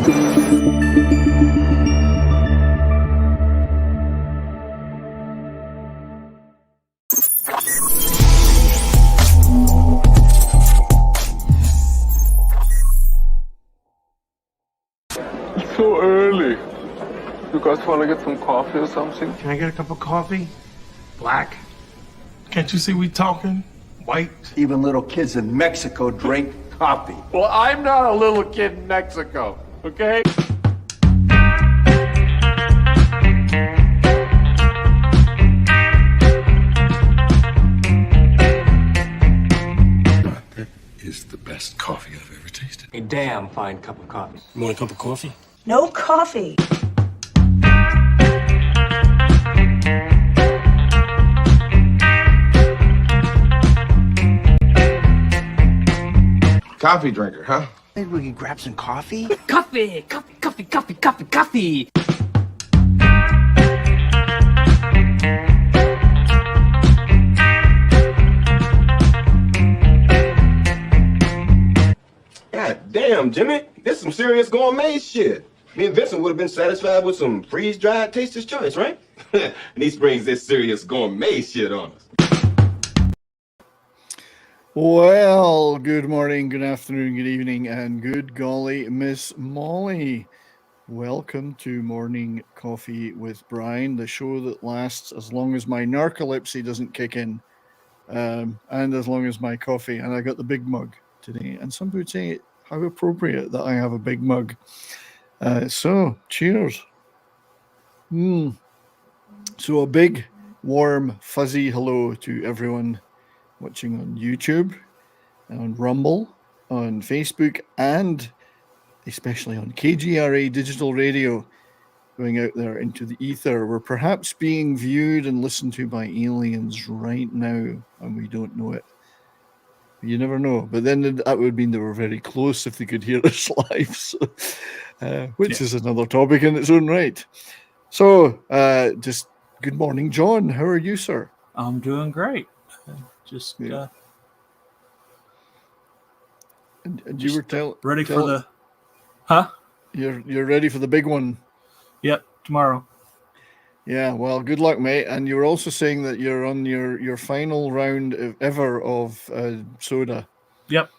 It's so early. You guys want to get some coffee or something? Can I get a cup of coffee? Black? Can't you see we talking? White? Even little kids in Mexico drink coffee. Well, I'm not a little kid in Mexico, okay? That is the best coffee I've ever tasted. A damn fine cup of coffee. You want a cup of coffee? No coffee. Coffee drinker, huh? Maybe we can grab some coffee? Coffee, coffee, coffee, coffee, coffee, coffee. God damn, Jimmy. This is some serious gourmet shit. Me and Vincent would have been satisfied with some freeze-dried Taster's Choice, right? And he springs this serious gourmet shit on us. Well, good morning, good afternoon, good evening, and good golly, Miss Molly. Welcome to Morning Coffee with Brian, the show that lasts as long as my narcolepsy doesn't kick in, and as long as my coffee. And I got the big mug today. And some would say, how appropriate that I have a big mug. So, cheers. So a big, warm, fuzzy hello to everyone watching on YouTube, on Rumble, on Facebook, and especially on KGRA Digital Radio, going out there into the ether. We're perhaps being viewed and listened to by aliens right now, and we don't know it. You never know. But then that would mean they were very close if they could hear us live, so, which is another topic in its own right. So, just good morning, John. How are you, sir? I'm doing great. Just and you were ready for the huh? You're ready for the big one. Yep, tomorrow. Yeah, well, good luck, mate. And you were also saying that you're on your final round ever of soda. Yep.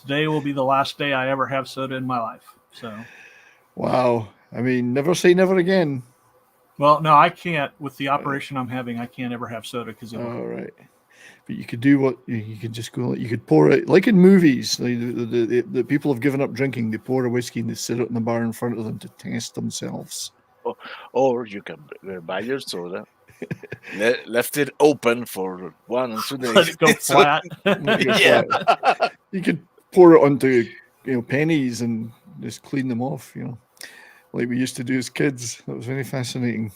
Today will be the last day I ever have soda in my life. So. Wow. I mean, never say never again. Well, no, I can't. With the operation I'm having, I can't ever have soda because. All right. But you could do what you could just go. You could pour it like in movies. The people have given up drinking. They pour a whiskey and they sit it in the bar in front of them to test themselves. Or you can buy your soda, left it open for 1 or 2 days. Let it go flat. Yeah. You could pour it onto pennies and just clean them off. Like we used to do as kids. That was very fascinating.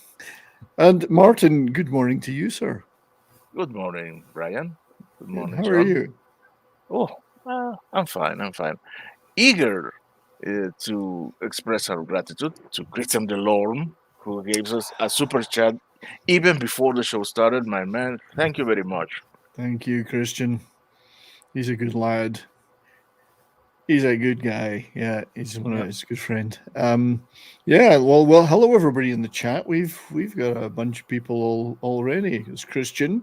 And Martin, good morning to you, sir. Good morning, Brian. Good morning, How John. are you? Oh, I'm fine. Eager to express our gratitude to Christian Delorme, who gave us a super chat even before the show started. My man, thank you very much. Thank you, Christian. He's a good lad. He's a good guy. Yeah, he's a good friend. Well, hello everybody in the chat. We've got a bunch of people already. It's Christian.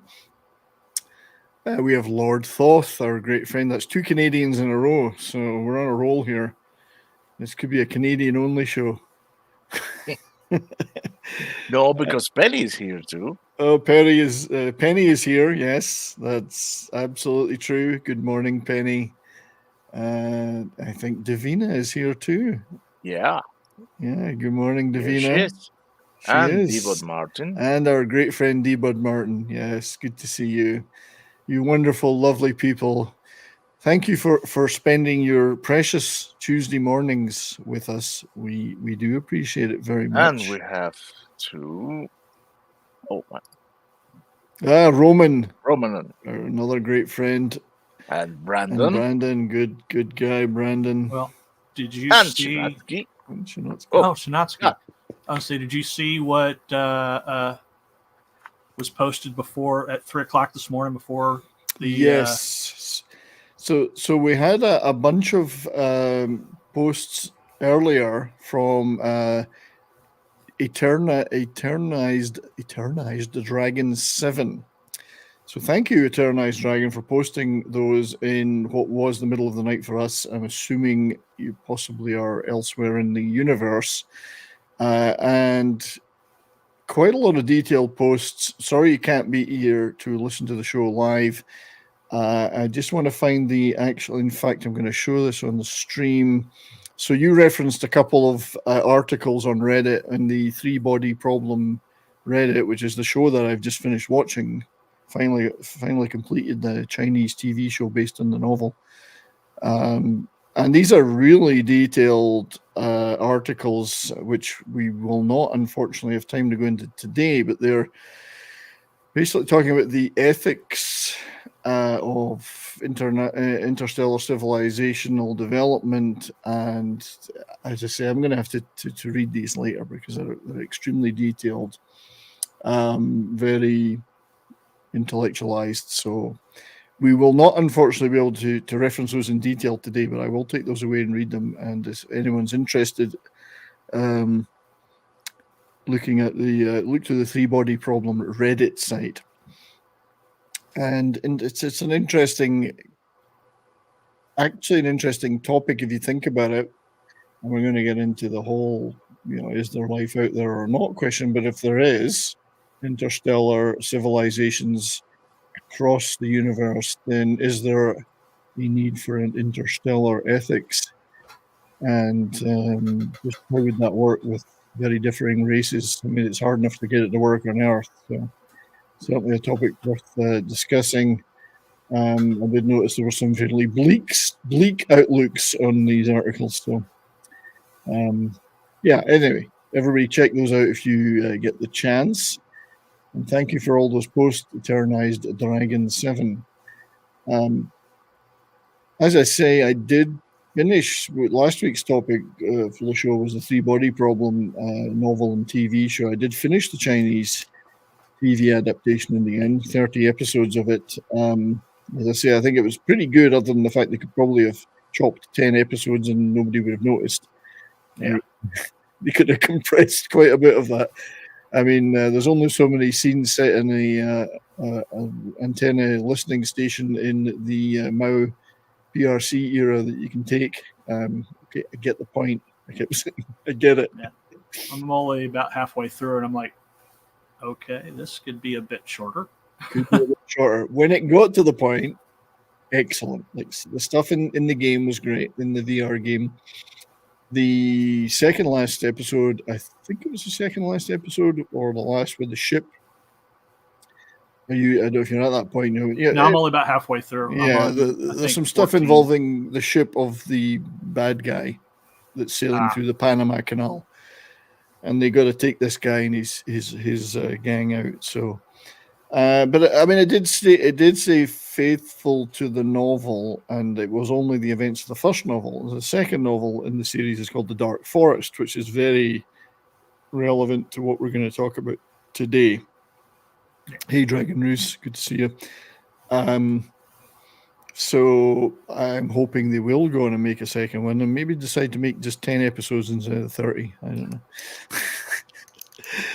We have Lord Thoth, our great friend. That's 2 Canadians in a row, so we're on a roll here. This could be a Canadian-only show. No, because Penny is here too. Oh, Penny is here. Yes, that's absolutely true. Good morning, Penny. I think Davina is here too. Yeah. Yeah. Good morning, Davina. Here she is. D-Bud Martin. And our great friend D-Bud Martin. Yes, good to see you. You wonderful, lovely people. Thank you for spending your precious Tuesday mornings with us. We do appreciate it very much. And we have to Roman, another great friend. And Brandon. Good guy, Brandon. Well, did you see? Shinatsky. Shinatsky. Yeah. Did you see what was posted before at 3:00 this morning before the? Yes. So we had a bunch of posts earlier from Eternized Dragon 7. So thank you, Eternized Dragon, for posting those in what was the middle of the night for us. I'm assuming you possibly are elsewhere in the universe. And quite a lot of detailed posts. Sorry you can't be here to listen to the show live. I just want to find the actual, in fact, I'm going to show this on the stream. So you referenced a couple of articles on Reddit and the Three Body Problem Reddit, which is the show that I've just finished watching. Finally completed the Chinese TV show based on the novel. And these are really detailed articles, which we will not, unfortunately, have time to go into today, but they're basically talking about the ethics of interstellar civilizational development. And as I say, I'm going to have to read these later because they're extremely detailed, very intellectualized. So we will not, unfortunately, be able to reference those in detail today, but I will take those away and read them. And if anyone's interested, looking at look to the Three Body Problem Reddit site. And it's an interesting topic if you think about it. And we're going to get into the whole, is there life out there or not question. But if there is interstellar civilizations across the universe, then is there a need for an interstellar ethics? And just how would that work with very differing races? I mean, it's hard enough to get it to work on Earth. So certainly a topic worth discussing. I did notice there were some fairly bleak outlooks on these articles. So, anyway, everybody check those out if you get the chance. And thank you for all those posts, Eternized Dragon 7. As I say, I did finish last week's topic for the show was the Three Body Problem novel and TV show. I did finish the Chinese TV adaptation in the end, 30 episodes of it. As I say, I think it was pretty good, other than the fact they could probably have chopped 10 episodes and nobody would have noticed. Yeah. They could have compressed quite a bit of that. I mean, there's only so many scenes set in the antenna listening station in the Mao PRC era that you can take. Okay, I get the point. I get it. Yeah. I'm only about halfway through, and I'm like, okay, this could be a bit shorter. Shorter. When it got to the point, excellent. Like the stuff in the game was great, in the VR game. The second last episode, I think it was the second last episode or the last with the ship. I don't know if you're at that point. Yeah, no, I'm only about halfway through. Yeah, there's some stuff involving the ship of the bad guy that's sailing through the Panama Canal, and they got to take this guy and his gang out. So, but I mean, it did say faithful to the novel, and it was only the events of the first novel. The second novel in the series is called The Dark Forest, which is very relevant to what we're going to talk about today. Hey, Dragon Roos, good to see you. So I'm hoping they will go on and make a second one, and maybe decide to make just 10 episodes instead of 30. I don't know.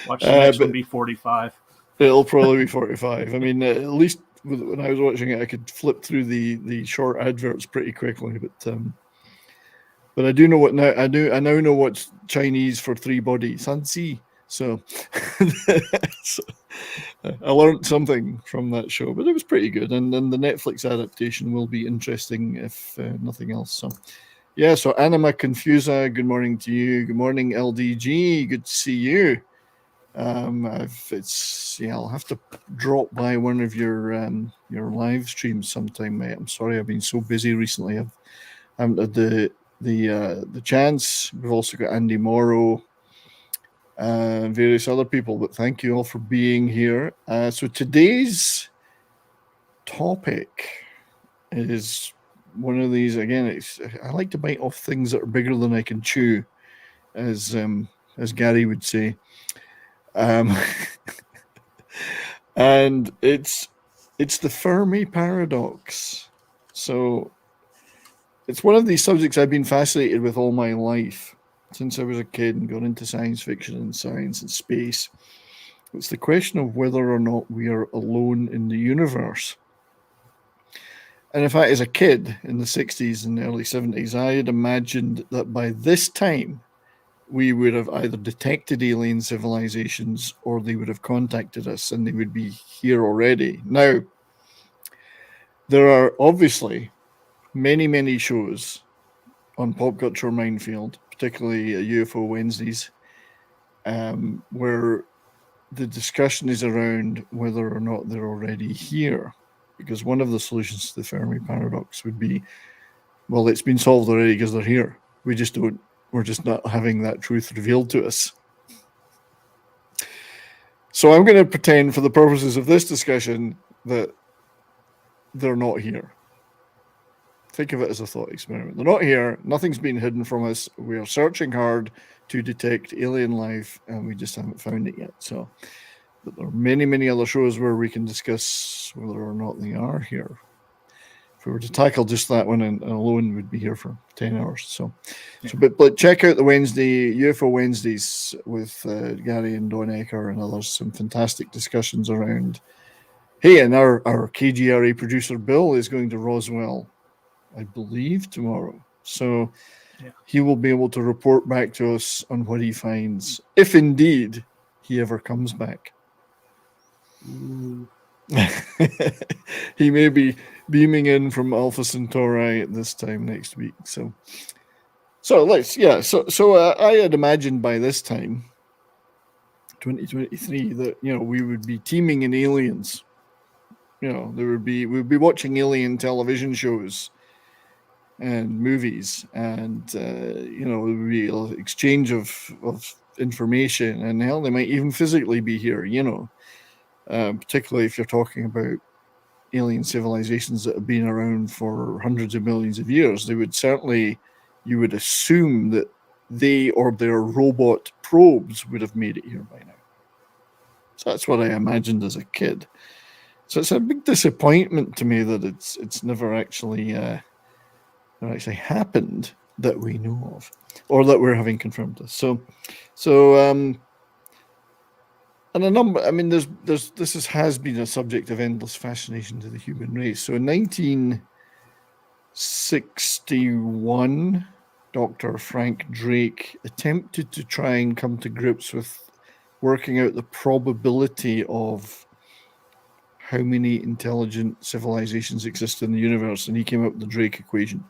Watch the next one be 45. It'll probably be 45. I mean, at least when I was watching it, I could flip through the short adverts pretty quickly. But I do know what now. I now know what's Chinese for three body, sanzi. So, I learned something from that show, but it was pretty good. And then the Netflix adaptation will be interesting, if nothing else. So, yeah. So Anima Confusa, good morning to you. Good morning, LDG. Good to see you. I'll have to drop by one of your live streams sometime, mate. I'm sorry, I've been so busy recently. I haven't had the chance. We've also got Andy Morrow. Various other people, but thank you all for being here. So today's topic is one of these. Again, I like to bite off things that are bigger than I can chew, as Gary would say. And it's the Fermi Paradox. So it's one of these subjects I've been fascinated with all my life, since I was a kid and got into science fiction and science and space. It's the question of whether or not we are alone in the universe. And in fact, as a kid in the 60s and early 70s, I had imagined that by this time, we would have either detected alien civilizations or they would have contacted us and they would be here already. Now, there are obviously many, many shows on Pop Culture Minefield, particularly UFO Wednesdays, where the discussion is around whether or not they're already here. Because one of the solutions to the Fermi Paradox would be, well, it's been solved already because they're here. We're just not having that truth revealed to us. So I'm going to pretend for the purposes of this discussion that they're not here. Think of it as a thought experiment. They're not here. Nothing's been hidden from us. We are searching hard to detect alien life, and we just haven't found it yet. So, but there are many, many other shows where we can discuss whether or not they are here. If we were to tackle just that one and alone, we'd be here for 10 hours. So, but check out the UFO Wednesdays with Gary and Don Ecker and others. Some fantastic discussions around. Hey, and our KGRA producer Bill is going to Roswell, I believe, tomorrow. So he will be able to report back to us on what he finds, if indeed he ever comes back. He may be beaming in from Alpha Centauri at this time next week. So I had imagined by this time, 2023, that we would be teeming in aliens. We'd be watching alien television shows and movies, and there would be an exchange of information, and hell, they might even physically be here. Particularly if you're talking about alien civilizations that have been around for hundreds of millions of years, you would assume that they or their robot probes would have made it here by now. So that's what I imagined as a kid. So it's a big disappointment to me that it's never actually happened that we know of, or that we're having confirmed this. And a number, this has been a subject of endless fascination to the human race. So in 1961, Dr. Frank Drake attempted to try and come to grips with working out the probability of how many intelligent civilizations exist in the universe, and he came up with the Drake equation.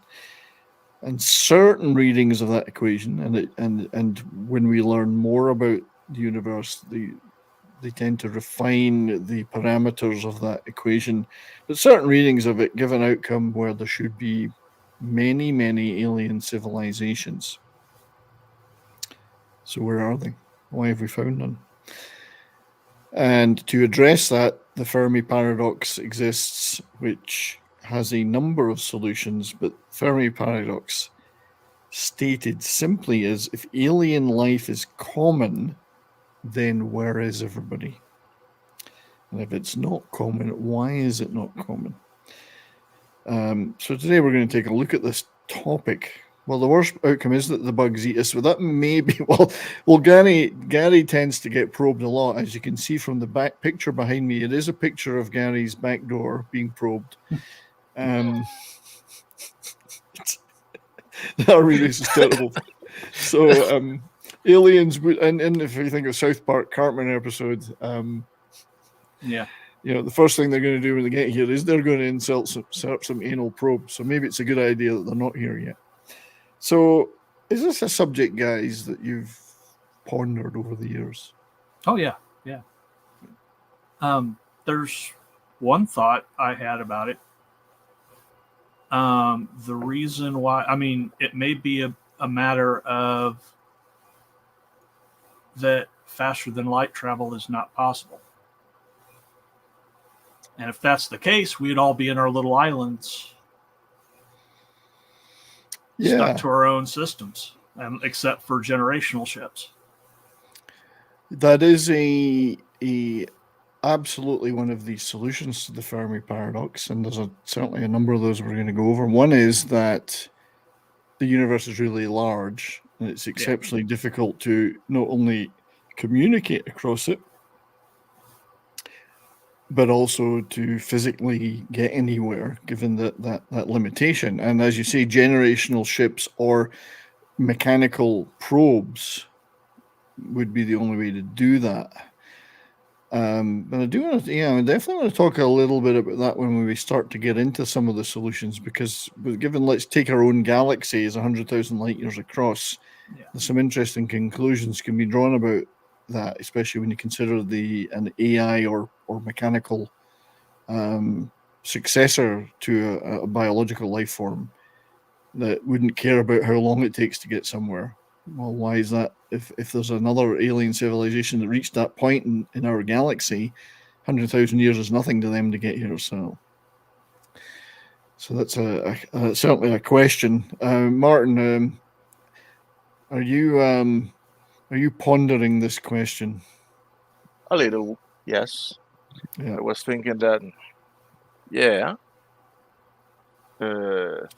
And certain readings of that equation, and when we learn more about the universe, they tend to refine the parameters of that equation. But certain readings of it give an outcome where there should be many, many alien civilizations. So where are they? Why have we found none? And to address that, the Fermi Paradox exists, which has a number of solutions, but Fermi Paradox stated simply is, if alien life is common, then where is everybody? And if it's not common, why is it not common? So today we're going to take a look at this topic. Well, the worst outcome is that the bugs eat us. So that may be, well, Gary tends to get probed a lot. As you can see from the back picture behind me, it is a picture of Gary's back door being probed. That really is terrible. So aliens, and if you think of South Park Cartman episode, the first thing they're going to do when they get here is they're going to insert some anal probes. So maybe it's a good idea that they're not here yet. So is this a subject, guys, that you've pondered over the years? Oh, yeah. There's one thought I had about it. The reason why, it may be a matter of that faster than light travel is not possible. And if that's the case, we'd all be in our little islands, stuck to our own systems, except for generational ships. That is a absolutely one of the solutions to the Fermi Paradox, and there's certainly a number of those we're going to go over. One is that the universe is really large, and it's exceptionally difficult to not only communicate across it, but also to physically get anywhere, given that limitation. And as you say, generational ships or mechanical probes would be the only way to do that. But I do want to, I definitely want to talk a little bit about that when we start to get into some of the solutions, because given, let's take our own galaxy as 100,000 light years across, there's some interesting conclusions can be drawn about that, especially when you consider an AI or mechanical successor to a biological life form that wouldn't care about how long it takes to get somewhere. Well, why is that? If there's another alien civilization that reached that point in our galaxy, 100,000 years is nothing to them to get here. So that's certainly a question. Martin, are you pondering this question? A little, yes. Yeah. I was thinking that,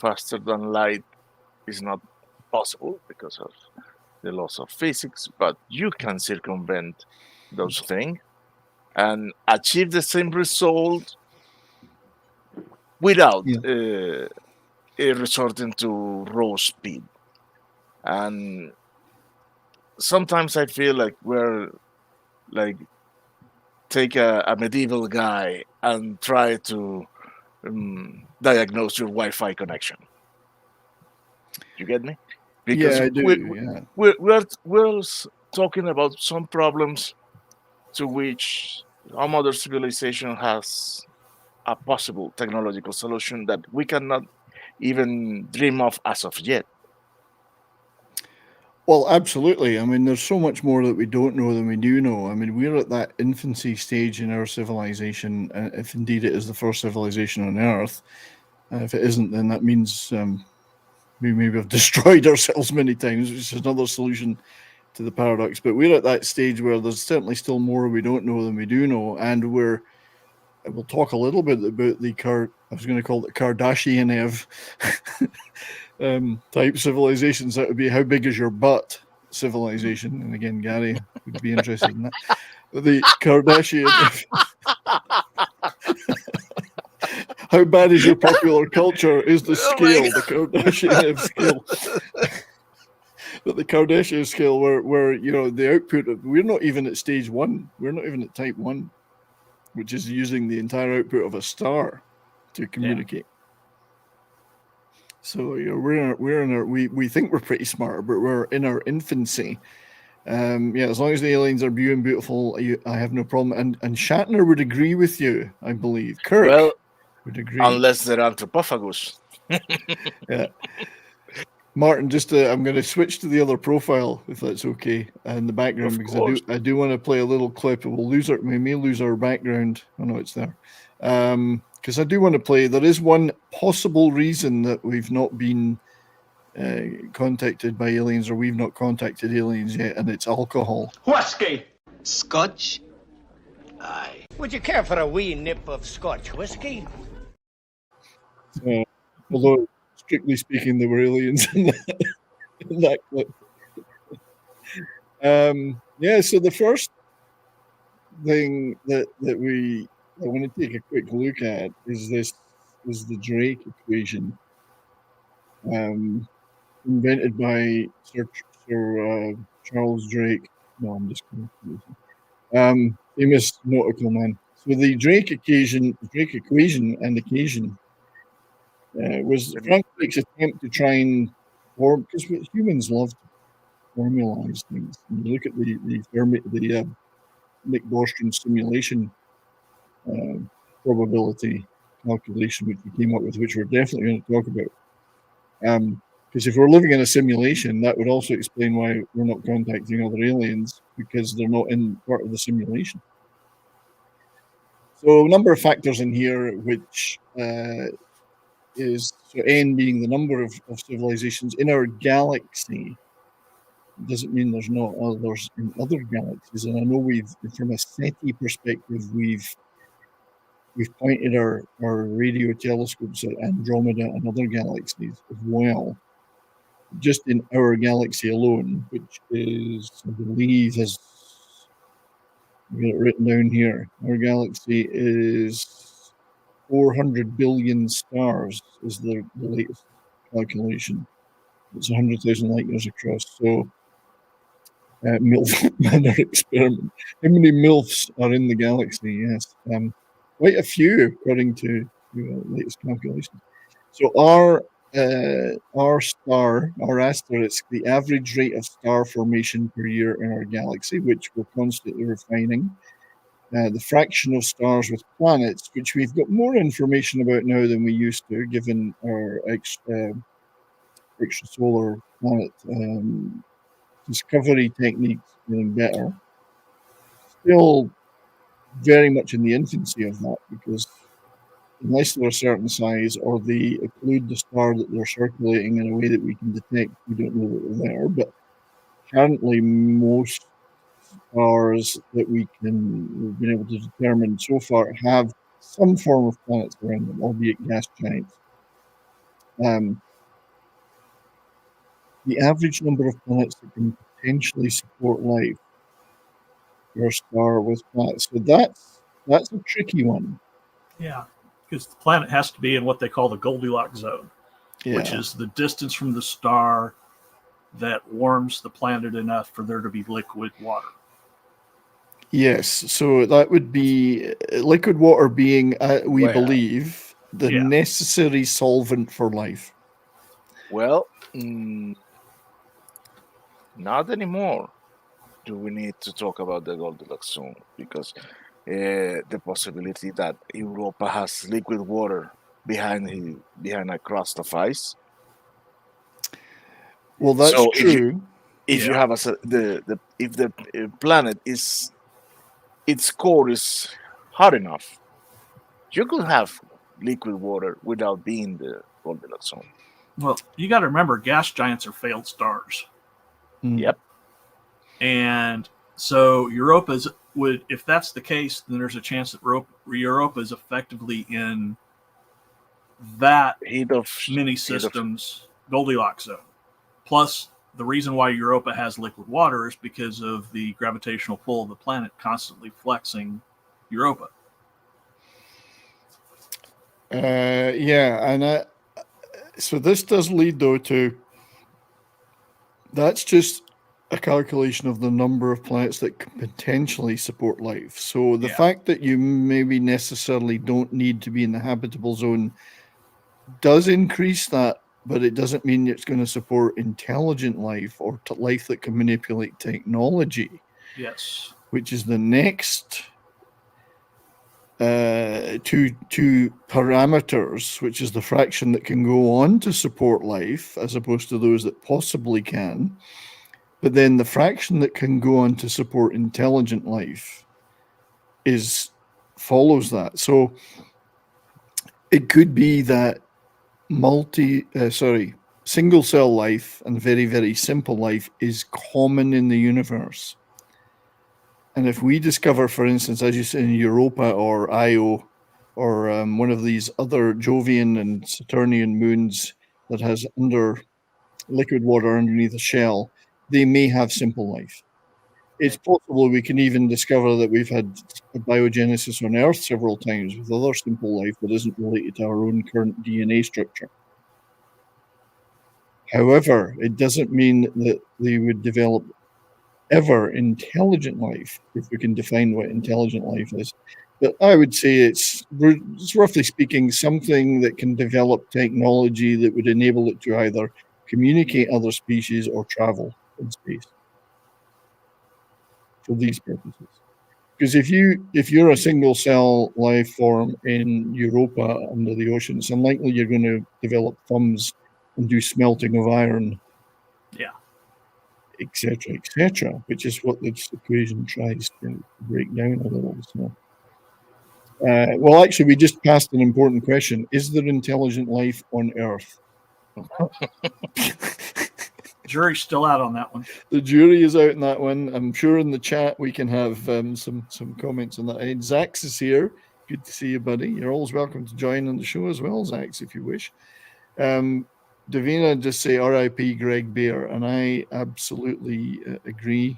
faster than light is not possible because of the laws of physics, but you can circumvent those things and achieve the same result without resorting to raw speed. And sometimes I feel like we're like take a medieval guy and try to diagnose your Wi-Fi connection. You get me? Because I do. we're talking about some problems to which some other civilization has a possible technological solution that we cannot even dream of as of yet. Well, absolutely. I mean, there's so much more that we don't know than we do know. I mean, we're at that infancy stage in our civilization, if indeed it is the first civilization on Earth. If it isn't, then that means we maybe have destroyed ourselves many times, which is another solution to the paradox. But we're at that stage where there's certainly still more we don't know than we do know, and we'll talk a little bit about I was going to call it Kardashian-ev type civilizations. That would be how big is your butt civilization. And again, Gary would be interested in that. The Kardashian. How bad is your popular culture is the scale, the Kardashian scale. But the Kardashian scale where the output of, we're not even at stage 1. We're not even at type 1, which is using the entire output of a star to communicate. So we think we're pretty smart, but we're in our infancy. As long as the aliens are beautiful, I have no problem. And Shatner would agree with you, I believe. Kirk would agree, unless they're anthropophagus. Yeah. Martin, I'm going to switch to the other profile, if that's okay, and the background, because I do want to play a little clip. We may lose our background. Oh no, it's there. Because I do want to play. There is one possible reason that we've not been contacted by aliens, or we've not contacted aliens yet, and it's alcohol. Whiskey. Scotch? Aye. Would you care for a wee nip of Scotch whiskey? Although, strictly speaking, there were aliens in that clip. So the first thing that I want to take a quick look at is the Drake equation, invented by Sir Charles Drake. No, I'm just kidding. Famous nautical man. So the Drake equation and occasion was Frank Drake's attempt to try and form, because humans love to formalize things. And you look at the Nick Bostrom simulation probability calculation, which we came up with, which we're definitely going to talk about. Because if we're living in a simulation, that would also explain why we're not contacting other aliens, because they're not in part of the simulation. So a number of factors in here, which is, so n being the number of civilizations in our galaxy, doesn't mean there's not others in other galaxies. And I know from a SETI perspective, we've pointed our radio telescopes at Andromeda and other galaxies as well. just in our galaxy alone, which is, I believe, has I've got it written down here. Our galaxy is 400 billion stars, is the latest calculation. It's 100,000 light years across. So, MILF Manor experiment. How many MILFs are in the galaxy? Yes. Quite a few, according to latest calculations. So, our star, our asterisk, the average rate of star formation per year in our galaxy, which we're constantly refining. The fraction of stars with planets, which we've got more information about now than we used to, given our extrasolar planet discovery techniques getting better. Still very much in the infancy of that, because unless they're a certain size or they occlude the star that they're circulating in a way that we can detect, we don't know that they're there. But currently, most stars that we've been able to determine so far have some form of planets around them, albeit gas giants. The average number of planets that can potentially support life per star with planets. So that's a tricky one. Yeah, because the planet has to be in what they call the Goldilocks zone, which Yeah. is the distance from the star that warms the planet enough for there to be liquid water. Yes, so that would be liquid water being, we Well, believe, the yeah. necessary solvent for life. Well, not anymore. Do we need to talk about the Goldilocks zone? Because the possibility that Europa has liquid water behind a crust of ice. Well, that's So true. if you have if the planet is its core is hot enough, you could have liquid water without being the Goldilocks zone. Well, you got to remember, gas giants are failed stars. Yep. And so if that's the case, then there's a chance that Europa is effectively in that mini systems Goldilocks zone. Plus, the reason why Europa has liquid water is because of the gravitational pull of the planet constantly flexing Europa. Yeah, and so this does lead though to that's just a calculation of the number of planets that can potentially support life. So the fact that you maybe necessarily don't need to be in the habitable zone does increase that, but it doesn't mean it's going to support intelligent life or life that can manipulate technology. Yes. Which is the next two parameters, which is the fraction that can go on to support life as opposed to those that possibly can. But then the fraction that can go on to support intelligent life follows that. So it could be that single cell life and very, very simple life is common in the universe. And if we discover, for instance, as you say, in Europa or Io or one of these other Jovian and Saturnian moons that has liquid water underneath a shell, they may have simple life. It's possible we can even discover that we've had biogenesis on Earth several times with other simple life that isn't related to our own current DNA structure. However, it doesn't mean that they would develop ever intelligent life, if we can define what intelligent life is. But I would say it's roughly speaking something that can develop technology that would enable it to either communicate other species or travel in space for these purposes. Because if you're a single cell life form in Europa under the ocean, it's unlikely you're going to develop thumbs and do smelting of iron. Yeah. etc., which is what this equation tries to break down a little. So, well, actually, we just passed an important question. Is there intelligent life on Earth? Jury's still out on that one. The jury is out on that one. I'm sure in the chat we can have some comments on that. And Zax is here. Good to see you, buddy. You're always welcome to join on the show as well, Zax, if you wish. Davina just say R.I.P. Greg Bear, and I absolutely agree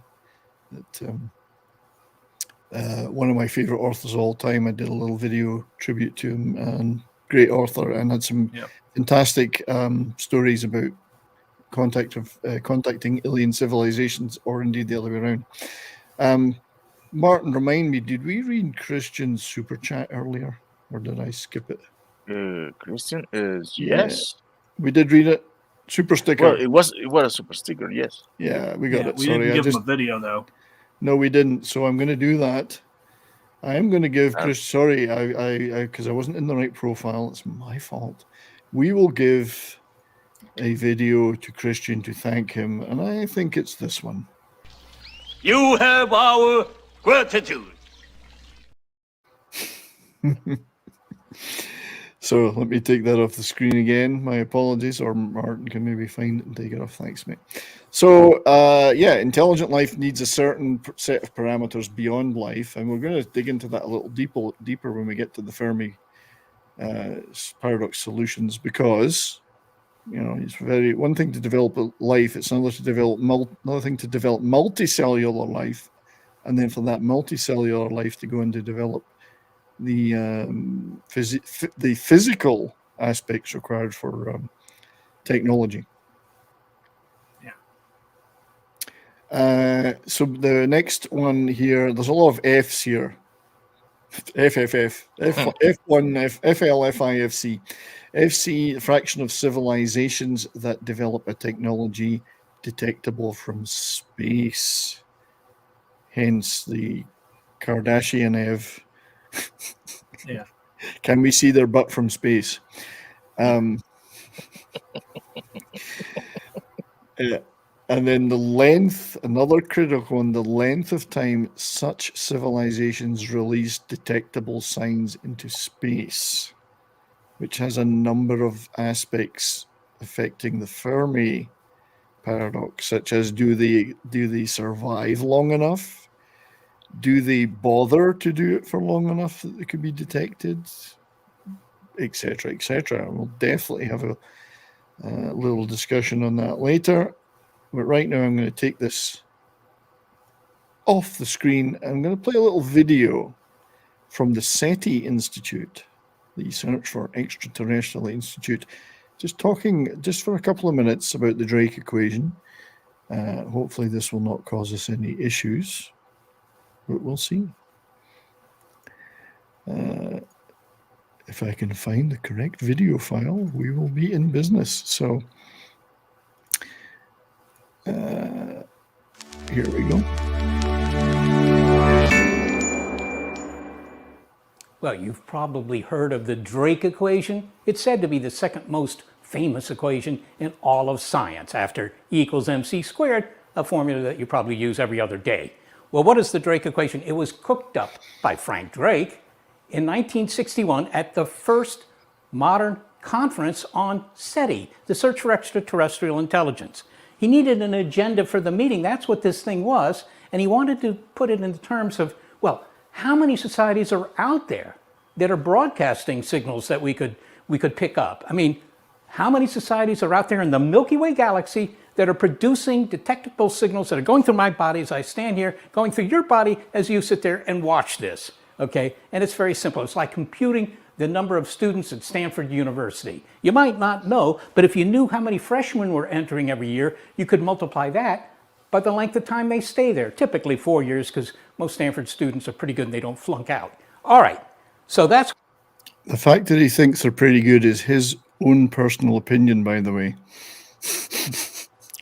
that one of my favorite authors of all time. I did a little video tribute to him, and great author, and had some fantastic stories about contacting alien civilizations, or indeed the other way around. Martin, remind me, did we read Christian's super chat earlier, or did I skip it? Christian is yes. We did read it. Super sticker. Well, it was a super sticker, yes. Yeah, we got it. We Sorry, didn't give him a video though. No, we didn't. So I'm going to do that. I am going to give Chris. Sorry, I because I wasn't in the right profile. It's my fault. We will give a video to Christian to thank him, and I think it's this one. You have our gratitude. So let me take that off the screen again. My apologies, or Martin can maybe find it and take it off. Thanks, mate. So, yeah, intelligent life needs a certain set of parameters beyond life, and we're going to dig into that a little deeper when we get to the Fermi Paradox solutions, because, you know, it's one thing to develop a life, it's another thing to develop multicellular life, and then for that multicellular life to go and to develop the physical aspects required for technology. Yeah. So the next one here, there's a lot of F's here. F1, FL, FIFC. FC, the fraction of civilizations that develop a technology detectable from space. Hence the Kardashian Ev. Yeah. Can we see their butt from space? And then the length, another critical one, the length of time such civilizations release detectable signs into space, which has a number of aspects affecting the Fermi paradox, such as do they survive long enough? Do they bother to do it for long enough that they could be detected, etc., etc.? We'll definitely have a little discussion on that later. But right now, I'm going to take this off the screen. I'm going to play a little video from the SETI Institute, the Search for Extraterrestrial Institute, just talking just for a couple of minutes about the Drake equation. Hopefully, this will not cause us any issues. But we'll see. If I can find the correct video file, we will be in business. So here we go. Well, you've probably heard of the Drake equation. It's said to be the second most famous equation in all of science, after E = mc squared, a formula that you probably use every other day. Well, what is the Drake equation? It was cooked up by Frank Drake in 1961 at the first modern conference on SETI, the Search for Extraterrestrial Intelligence. He needed an agenda for the meeting. That's what this thing was. And he wanted to put it in terms of, well, how many societies are out there that are broadcasting signals that we could pick up? I mean, how many societies are out there in the Milky Way galaxy that are producing detectable signals that are going through my body as I stand here, going through your body as you sit there and watch this, okay? And it's very simple. It's like computing the number of students at Stanford University. You might not know, but if you knew how many freshmen were entering every year, you could multiply that by the length of time they stay there, typically 4 years, because most Stanford students are pretty good and they don't flunk out. All right, so that's... The fact that he thinks they're pretty good is his own personal opinion, by the way.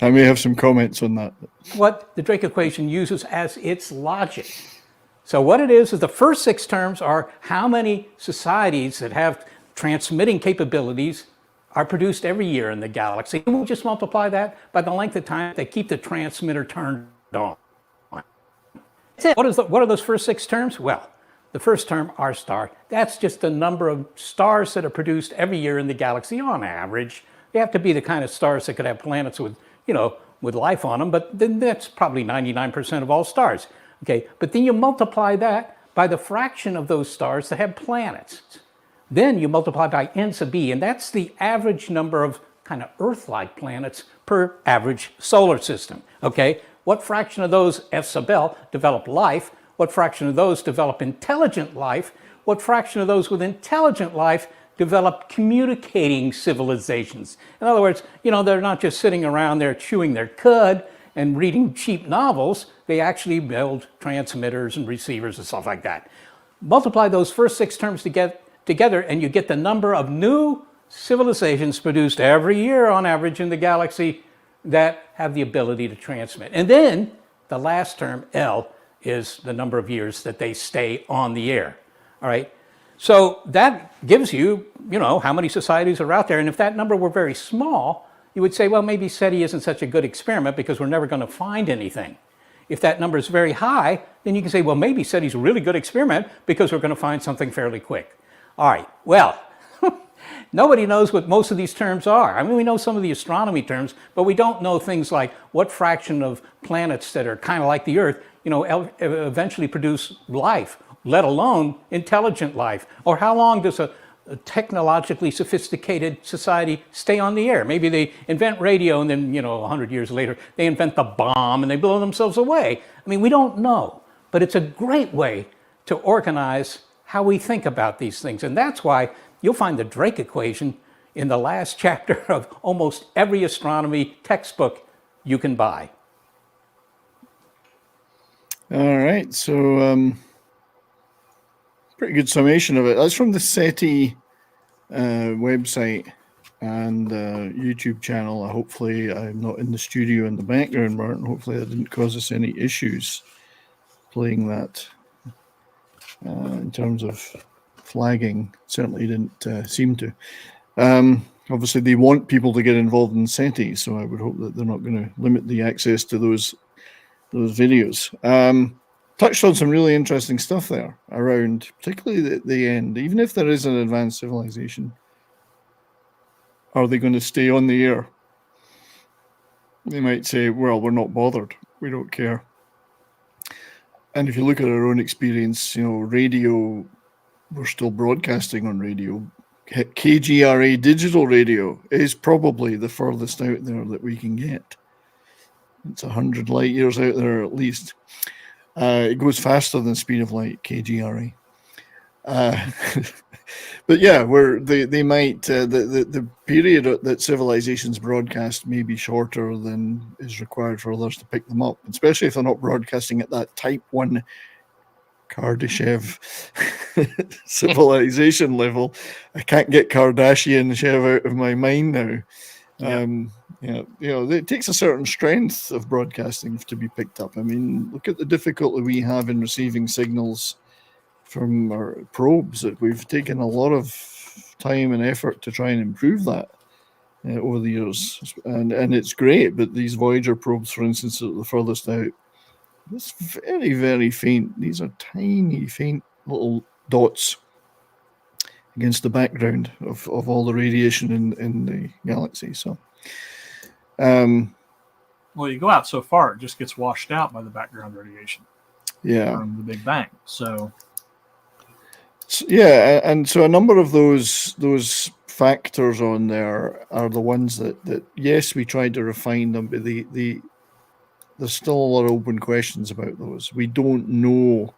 I may have some comments on that. What the Drake equation uses as its logic. So what it is the first 6 terms are how many societies that have transmitting capabilities are produced every year in the galaxy. And we'll just multiply that by the length of time they keep the transmitter turned on. What are those first 6 terms? Well, the first term, R star, that's just the number of stars that are produced every year in the galaxy on average. They have to be the kind of stars that could have planets with, you know, with life on them, but then that's probably 99% of all stars. Okay, but then you multiply that by the fraction of those stars that have planets. Then you multiply by n sub e, and that's the average number of kind of Earth-like planets per average solar system. Okay, what fraction of those F sub L develop life? What fraction of those develop intelligent life? What fraction of those with intelligent life develop communicating civilizations? In other words, you know, they're not just sitting around there chewing their cud and reading cheap novels. They actually build transmitters and receivers and stuff like that. Multiply those first 6 terms together and you get the number of new civilizations produced every year on average in the galaxy that have the ability to transmit. And then the last term, L, is the number of years that they stay on the air. All right. So that gives you, you know, how many societies are out there. And if that number were very small, you would say, well, maybe SETI isn't such a good experiment because we're never going to find anything. If that number is very high, then you can say, well, maybe SETI's a really good experiment because we're going to find something fairly quick. All right. Well, nobody knows what most of these terms are. I mean, we know some of the astronomy terms, but we don't know things like what fraction of planets that are kind of like the Earth, you know, eventually produce life, let alone intelligent life. Or how long does a technologically sophisticated society stay on the air? Maybe they invent radio and then, you know, 100 years later, they invent the bomb and they blow themselves away. I mean, we don't know, but it's a great way to organize how we think about these things. And that's why you'll find the Drake equation in the last chapter of almost every astronomy textbook you can buy. All right, so pretty good summation of it. That's from the SETI website and YouTube channel. Hopefully I'm not in the studio in the background, Martin. Hopefully that didn't cause us any issues playing that in terms of flagging. Certainly didn't seem to. Obviously they want people to get involved in SETI, so I would hope that they're not going to limit the access to those videos. Touched on some really interesting stuff there around, particularly the end. Even if there is an advanced civilization, are they going to stay on the air? They might say, well, we're not bothered. We don't care. And if you look at our own experience, you know, radio, we're still broadcasting on radio. KGRA digital radio is probably the furthest out there that we can get. It's 100 light years out there at least. It goes faster than speed of light, KGRA. But yeah, they might the period that civilizations broadcast may be shorter than is required for others to pick them up, especially if they're not broadcasting at that Type 1 Kardashev civilization level. I can't get Kardashian-Shev out of my mind now. You know, it takes a certain strength of broadcasting to be picked up. I mean, look at the difficulty we have in receiving signals from our probes. That we've taken a lot of time and effort to try and improve that over the years, and it's great. But these Voyager probes, for instance, are the furthest out. It's very, very faint. These are tiny, faint little dots against the background of all the radiation in the galaxy. So. Well, you go out so far, it just gets washed out by the background radiation. Yeah. From the Big Bang. So yeah, and so a number of those factors on there are the ones that yes, we tried to refine them, but there's still a lot of open questions about those. We don't know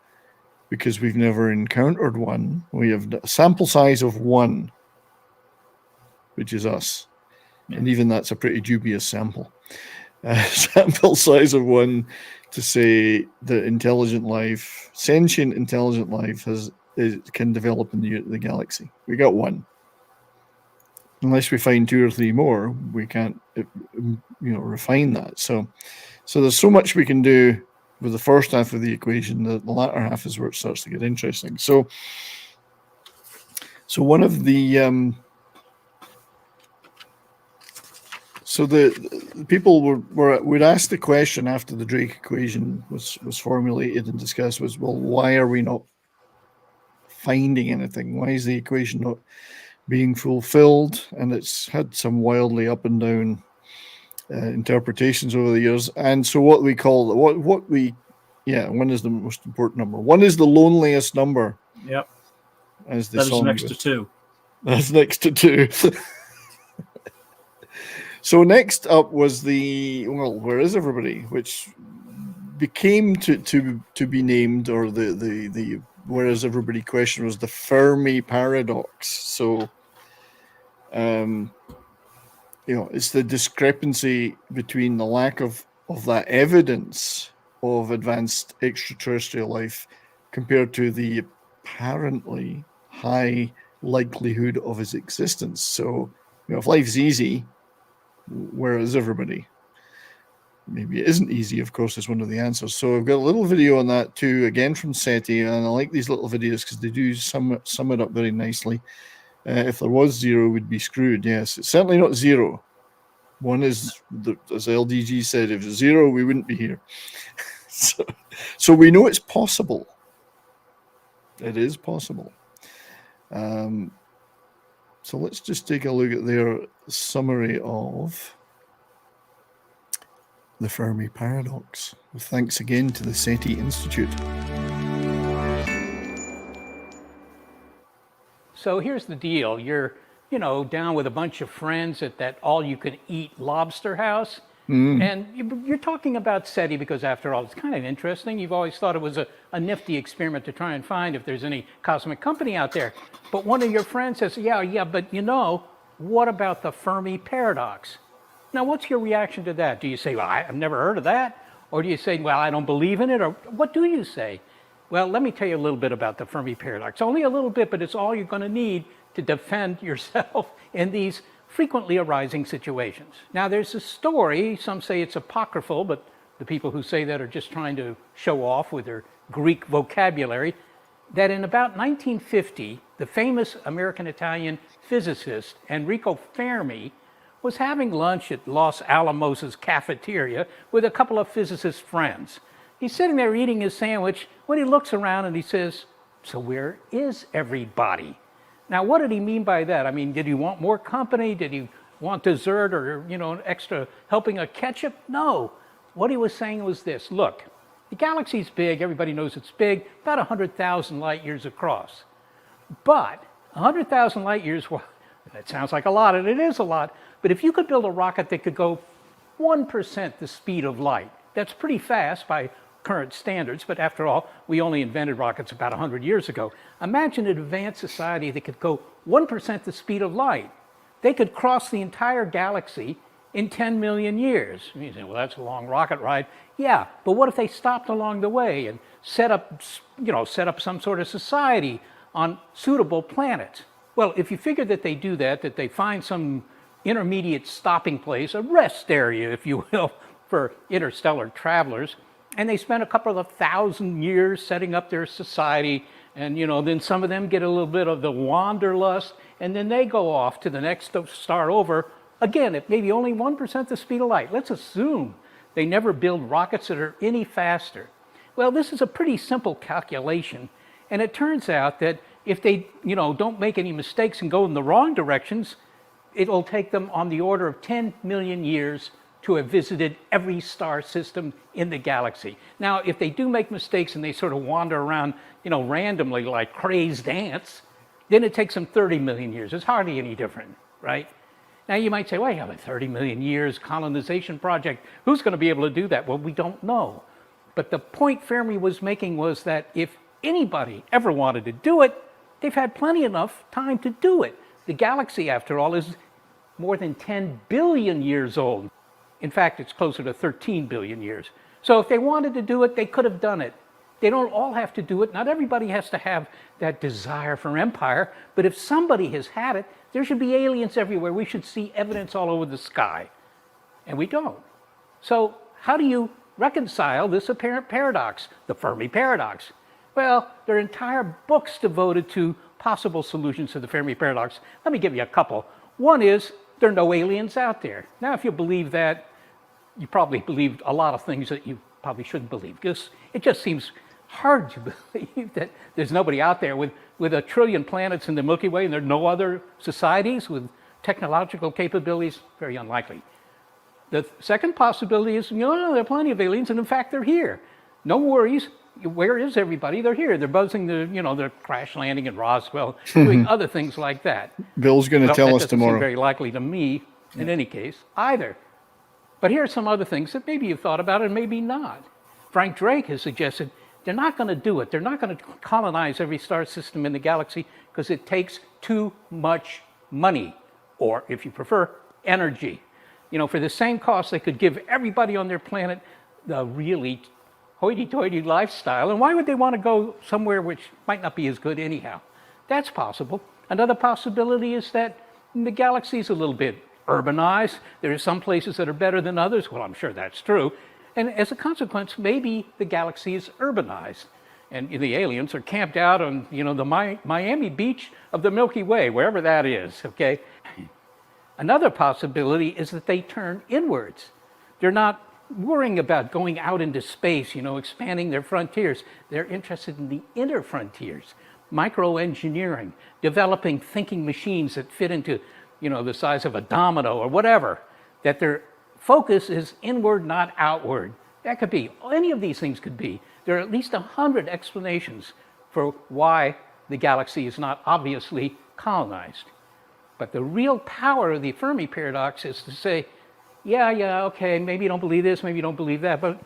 because we've never encountered one. We have a sample size of 1, which is us. And even that's a pretty dubious sample. Sample size of 1 to say that intelligent life, sentient intelligent life can develop in the galaxy. We got 1. Unless we find 2 or 3 more, we can't, refine that. So there's so much we can do with the first half of the equation. The latter half is where it starts to get interesting. So one of the So the people would ask the question after the Drake equation was formulated and discussed was, well, why are we not finding anything? Why is the equation not being fulfilled? And it's had some wildly up and down interpretations over the years. And so what we call one is the most important number. 1 is the loneliest number. Yep. As the that is song next goes. to 2. That's next to 2. So next up was where is everybody? Which became to be named, or the where is everybody question was the Fermi Paradox. So, it's the discrepancy between the lack of that evidence of advanced extraterrestrial life compared to the apparently high likelihood of its existence. So, if life's easy, where is everybody? Maybe it isn't easy, of course, is one of the answers. So I've got a little video on that too, again from SETI, and I like these little videos because they do sum it up very nicely. If there was zero, we'd be screwed. Yes, it's certainly not zero. One is, as LDG said, if it's zero, we wouldn't be here. So we know it's possible. It is possible. So let's just take a look at their summary of the Fermi Paradox. With thanks again to the SETI Institute. So here's the deal. You're, down with a bunch of friends at that all-you-can-eat lobster house. And you're talking about SETI because, after all, it's kind of interesting. You've always thought it was a nifty experiment to try and find if there's any cosmic company out there. But one of your friends says, yeah, but what about the Fermi Paradox? Now, what's your reaction to that? Do you say, well, I've never heard of that? Or do you say, well, I don't believe in it? Or what do you say? Well, let me tell you a little bit about the Fermi Paradox. Only a little bit, but it's all you're going to need to defend yourself in these frequently arising situations. Now, there's a story. Some say it's apocryphal, but the people who say that are just trying to show off with their Greek vocabulary, that in about 1950, the famous American-Italian physicist Enrico Fermi was having lunch at Los Alamos' cafeteria with a couple of physicist friends. He's sitting there eating his sandwich when he looks around and he says, so where is everybody? Now, what did he mean by that? I mean, did he want more company? Did he want dessert or, an extra helping of ketchup? No. What he was saying was this. Look, the galaxy's big. Everybody knows it's big, about 100,000 light years across. But 100,000 light years, well, that sounds like a lot, and it is a lot. But if you could build a rocket that could go 1% the speed of light, that's pretty fast by current standards, but after all, we only invented rockets about 100 years ago. Imagine an advanced society that could go 1% the speed of light. They could cross the entire galaxy in 10 million years. You say, well, that's a long rocket ride. Yeah, but what if they stopped along the way and set up some sort of society on suitable planets? Well, if you figure that they do that they find some intermediate stopping place, a rest area, if you will, for interstellar travelers, and they spend a couple of thousand years setting up their society, and then some of them get a little bit of the wanderlust, and then they go off to the next star over, again, at maybe only 1% the speed of light. Let's assume they never build rockets that are any faster. Well, this is a pretty simple calculation, and it turns out that if they, don't make any mistakes and go in the wrong directions, it'll take them on the order of 10 million years to have visited every star system in the galaxy. Now, if they do make mistakes and they sort of wander around, randomly like crazed ants, then it takes them 30 million years. It's hardly any different, right? Now, you might say, well, a 30 million years colonization project. Who's going to be able to do that? Well, we don't know. But the point Fermi was making was that if anybody ever wanted to do it, they've had plenty enough time to do it. The galaxy, after all, is more than 10 billion years old. In fact, it's closer to 13 billion years. So if they wanted to do it, they could have done it. They don't all have to do it. Not everybody has to have that desire for empire. But if somebody has had it, there should be aliens everywhere. We should see evidence all over the sky. And we don't. So how do you reconcile this apparent paradox, the Fermi Paradox? Well, there are entire books devoted to possible solutions to the Fermi Paradox. Let me give you a couple. One is, there are no aliens out there. Now, if you believe that, you probably believed a lot of things that you probably shouldn't believe, because it just seems hard to believe that there's nobody out there with 1 trillion planets in the Milky Way and there are no other societies with technological capabilities. Very unlikely. The second possibility is, there are plenty of aliens, and in fact, they're here. No worries. Where is everybody? They're here. They're buzzing they're crash landing in Roswell, doing other things like that. Bill's going to tell us tomorrow. Seem very likely to me. in any case, either. But here are some other things that maybe you've thought about and maybe not. Frank Drake has suggested they're not going to do it. They're not going to colonize every star system in the galaxy because it takes too much money, or if you prefer, energy. You know, for the same cost, they could give everybody on their planet the really hoity-toity lifestyle. And why would they want to go somewhere which might not be as good anyhow? That's possible. Another possibility is that the galaxy is a little bit urbanized. There are some places that are better than others. Well, I'm sure that's true. And as a consequence, maybe the galaxy is urbanized. And the aliens are camped out on, you know, the Miami Beach of the Milky Way, wherever that is, okay? Another possibility is that they turn inwards. They're not worrying about going out into space, you know, expanding their frontiers. They're interested in the inner frontiers, microengineering, developing thinking machines that fit into, you know, the size of a domino or whatever, that their focus is inward, not outward. That could be, any of these things could be. There are at least 100 explanations for why the galaxy is not obviously colonized. But the real power of the Fermi Paradox is to say, yeah, okay, maybe you don't believe this, maybe you don't believe that, but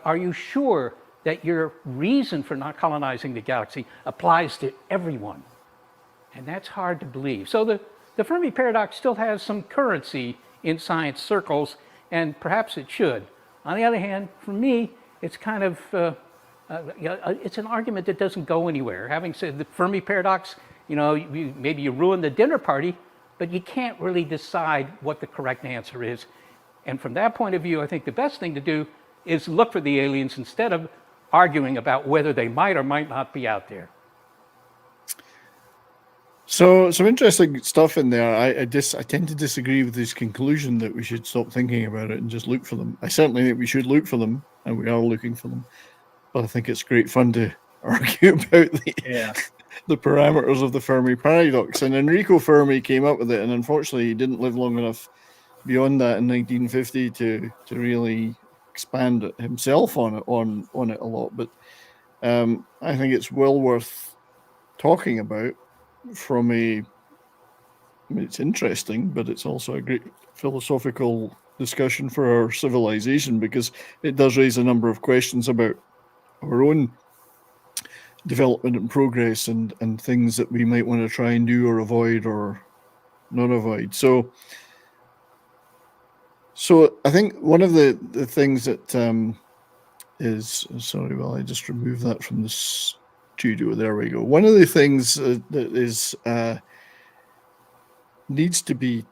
are you sure that your reason for not colonizing the galaxy applies to everyone? And that's hard to believe. So the Fermi Paradox still has some currency in science circles, and perhaps it should. On the other hand, for me, it's kind of, it's an argument that doesn't go anywhere. Having said the Fermi Paradox, you know, maybe you ruin the dinner party, but you can't really decide what the correct answer is. And from that point of view, I think the best thing to do is look for the aliens instead of arguing about whether they might or might not be out there. So some interesting stuff in there. I tend to disagree with his conclusion that we should stop thinking about it and just look for them. I certainly think we should look for them, and we are looking for them. But I think it's great fun to argue about the parameters of the Fermi Paradox. And Enrico Fermi came up with it, and unfortunately he didn't live long enough beyond that in 1950 to really expand it himself on it a lot. But I think it's well worth talking about. It's interesting, but it's also a great philosophical discussion for our civilization, because it does raise a number of questions about our own development and progress and things that we might want to try and do or avoid or not avoid. So I think one of the things that is, sorry, well, I just removed that from the studio. There we go. One of the things that is needs to be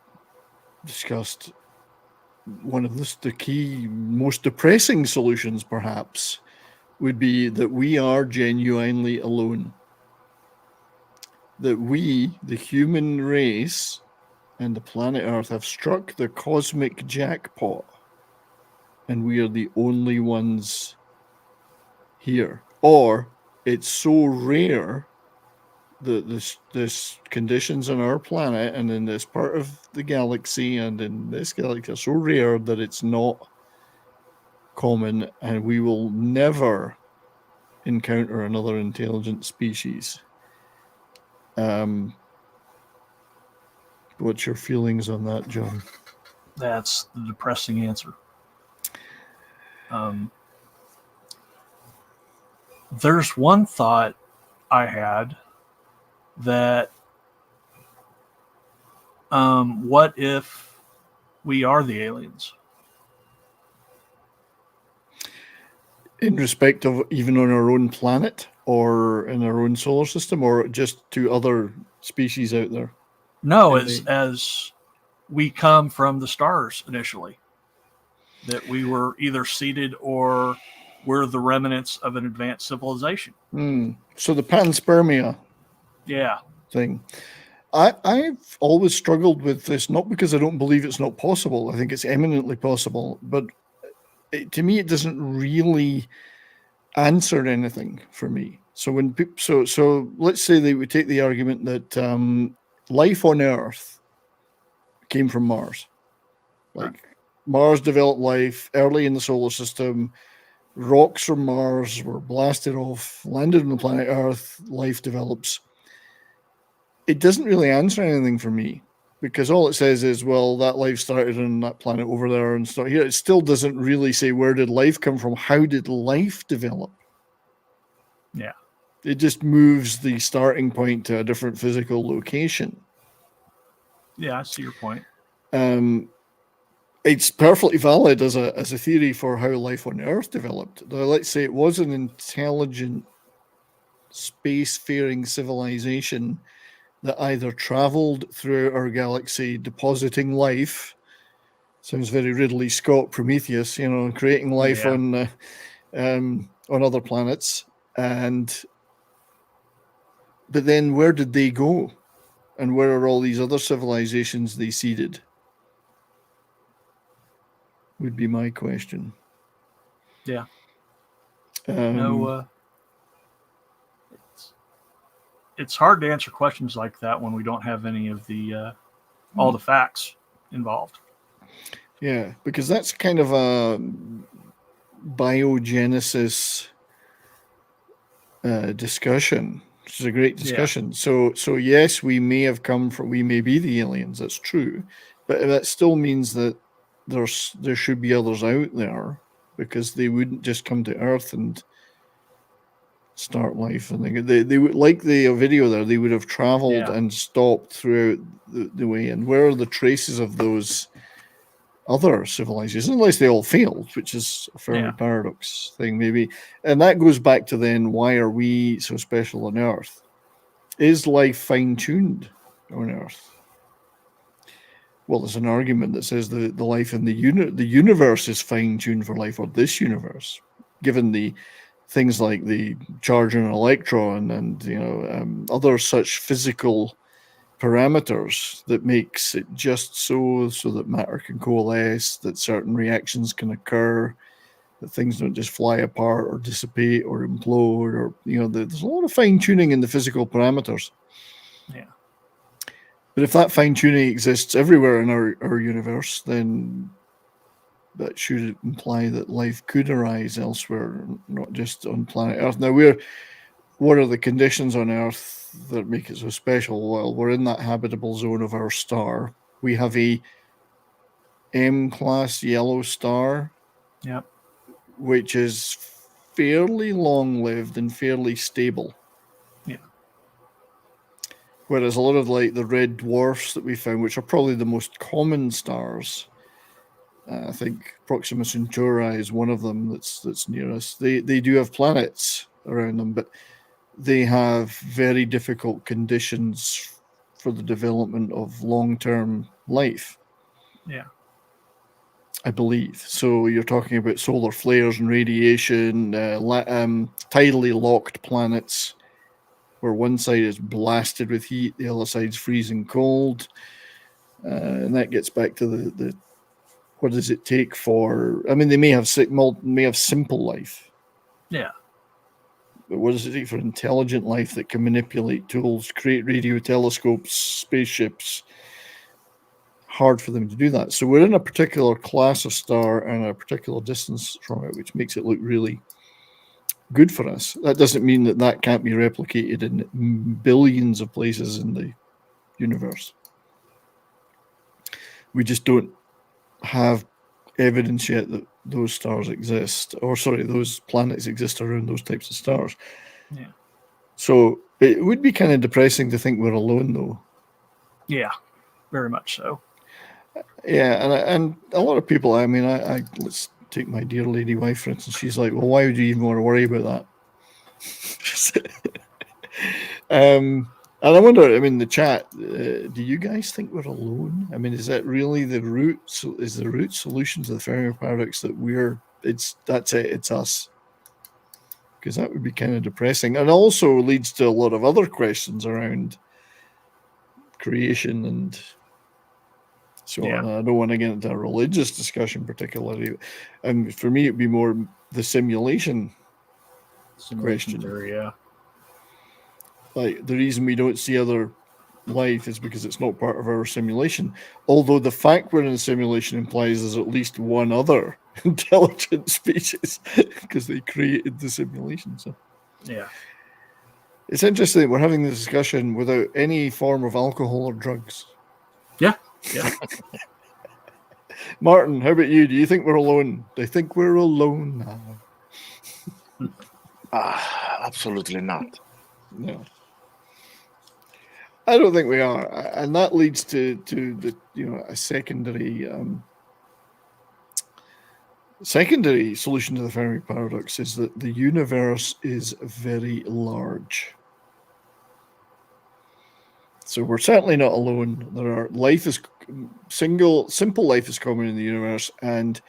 discussed, one of the key, most depressing solutions perhaps, would be that we are genuinely alone. That we, the human race, and the planet Earth have struck the cosmic jackpot, and we are the only ones here. Or it's so rare that this conditions on our planet and in this part of the galaxy and in this galaxy are so rare that it's not common, and we will never encounter another intelligent species. What's your feelings on that, John? That's the depressing answer. There's one thought I had that what if we are the aliens? In respect of even on our own planet or in our own solar system, or just to other species out there? No, as we come from the stars initially, that we were either seeded or we're the remnants of an advanced civilization. So the panspermia thing. I've always struggled with this, not because I don't believe it's not possible. I think it's eminently possible, but to me, it doesn't really answer anything for me. So when so let's say they would take the argument that life on Earth came from Mars. Like Mars developed life early in the solar system. Rocks from Mars were blasted off, landed on the planet Earth. Life develops. It doesn't really answer anything for me, because all it says is, well, that life started on that planet over there and stuff here. It still doesn't really say where did life come from? How did life develop? Yeah. It just moves the starting point to a different physical location. Yeah, I see your point. It's perfectly valid as a theory for how life on Earth developed. Now, let's say it was an intelligent spacefaring civilization that either traveled through our galaxy depositing life. Sounds very Ridley Scott Prometheus, creating life on other planets. But then where did they go? And where are all these other civilizations they seeded? Would be my question. Yeah. It's hard to answer questions like that when we don't have any of the all the facts involved. Yeah, because that's kind of a biogenesis discussion. Which is a great discussion. Yeah. So yes, we may be the aliens. That's true, but that still means that there should be others out there, because they wouldn't just come to Earth and start life. And they would, like the video there, they would have traveled and stopped throughout the way. And where are the traces of those other civilizations, unless they all failed, which is a Fermi Paradox thing, maybe. And that goes back to then, why are we so special on Earth? Is life fine-tuned on Earth? Well, there's an argument that says the life in the universe is fine-tuned for life, or this universe, given the things like the charge on an electron and other such physical parameters that makes it just so that matter can coalesce, that certain reactions can occur, that things don't just fly apart or dissipate or implode, or there's a lot of fine-tuning in the physical parameters. Yeah. But if that fine-tuning exists everywhere in our universe, then that should imply that life could arise elsewhere, not just on planet Earth. Now, what are the conditions on Earth that make it so special? Well, we're in that habitable zone of our star. We have a M-class yellow star, which is fairly long-lived and fairly stable. Yeah. Whereas a lot of like the red dwarfs that we found, which are probably the most common stars, I think Proxima Centauri is one of them that's near us. They do have planets around them, but they have very difficult conditions for the development of long-term life. Yeah. I believe. So you're talking about solar flares and radiation, tidally locked planets where one side is blasted with heat, the other side's freezing cold. And that gets back to the what does it take for... I mean, they may have simple life. Yeah. But what does it take for intelligent life that can manipulate tools, create radio telescopes, spaceships? Hard for them to do that. So we're in a particular class of star and a particular distance from it, which makes it look really good for us. That doesn't mean that can't be replicated in billions of places in the universe. We just don't have evidence yet that those stars exist, those planets exist around those types of stars. Yeah. So it would be kind of depressing to think we're alone, though. Yeah, very much so. Yeah, and a lot of people, I mean, I let's take my dear lady wife, for instance. She's like, well, why would you even want to worry about that? And I wonder, I mean, the chat, do you guys think we're alone? I mean, is that really the root solution to the Fermi Paradox that it's us? Because that would be kind of depressing, and also leads to a lot of other questions around creation and so on. I don't want to get into a religious discussion particularly. And for me, it'd be more the simulation question. Theory, yeah. Like, the reason we don't see other life is because it's not part of our simulation. Although the fact we're in a simulation implies there's at least one other intelligent species because they created the simulation. So yeah, it's interesting that we're having this discussion without any form of alcohol or drugs. Yeah, yeah. Martin, how about you? Do you think we're alone? Do you think we're alone now? Absolutely not. No. I don't think we are, and that leads to the a secondary solution to the Fermi paradox is that the universe is very large. So we're certainly not alone. Simple life is common in the universe, and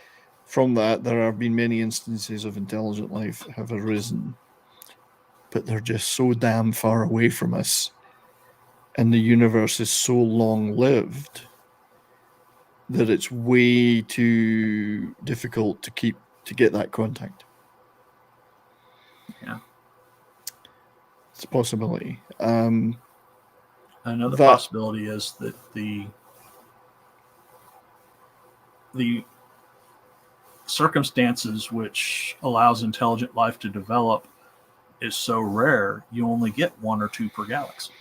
from that there have been many instances of intelligent life have arisen, but they're just so damn far away from us. And the universe is so long-lived that it's way too difficult to get that contact. Yeah, it's a possibility. Another possibility is that the circumstances which allows intelligent life to develop is so rare, you only get 1 or 2 per galaxy.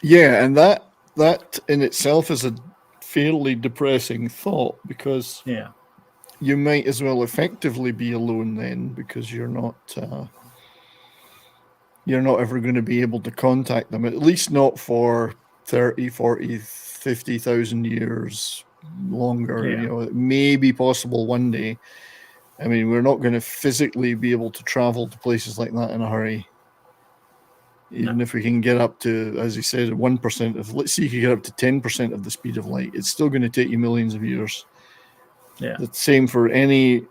Yeah, and that in itself is a fairly depressing thought, because you might as well effectively be alone then, because you're not ever going to be able to contact them, at least not for 30, 40, 50,000 years longer. It may be possible one day. I mean, we're not going to physically be able to travel to places like that in a hurry. Even if we can get up to, as he said, 1% of, let's see, you can get up to 10% of the speed of light, it's still going to take you millions of years. Yeah. The same for any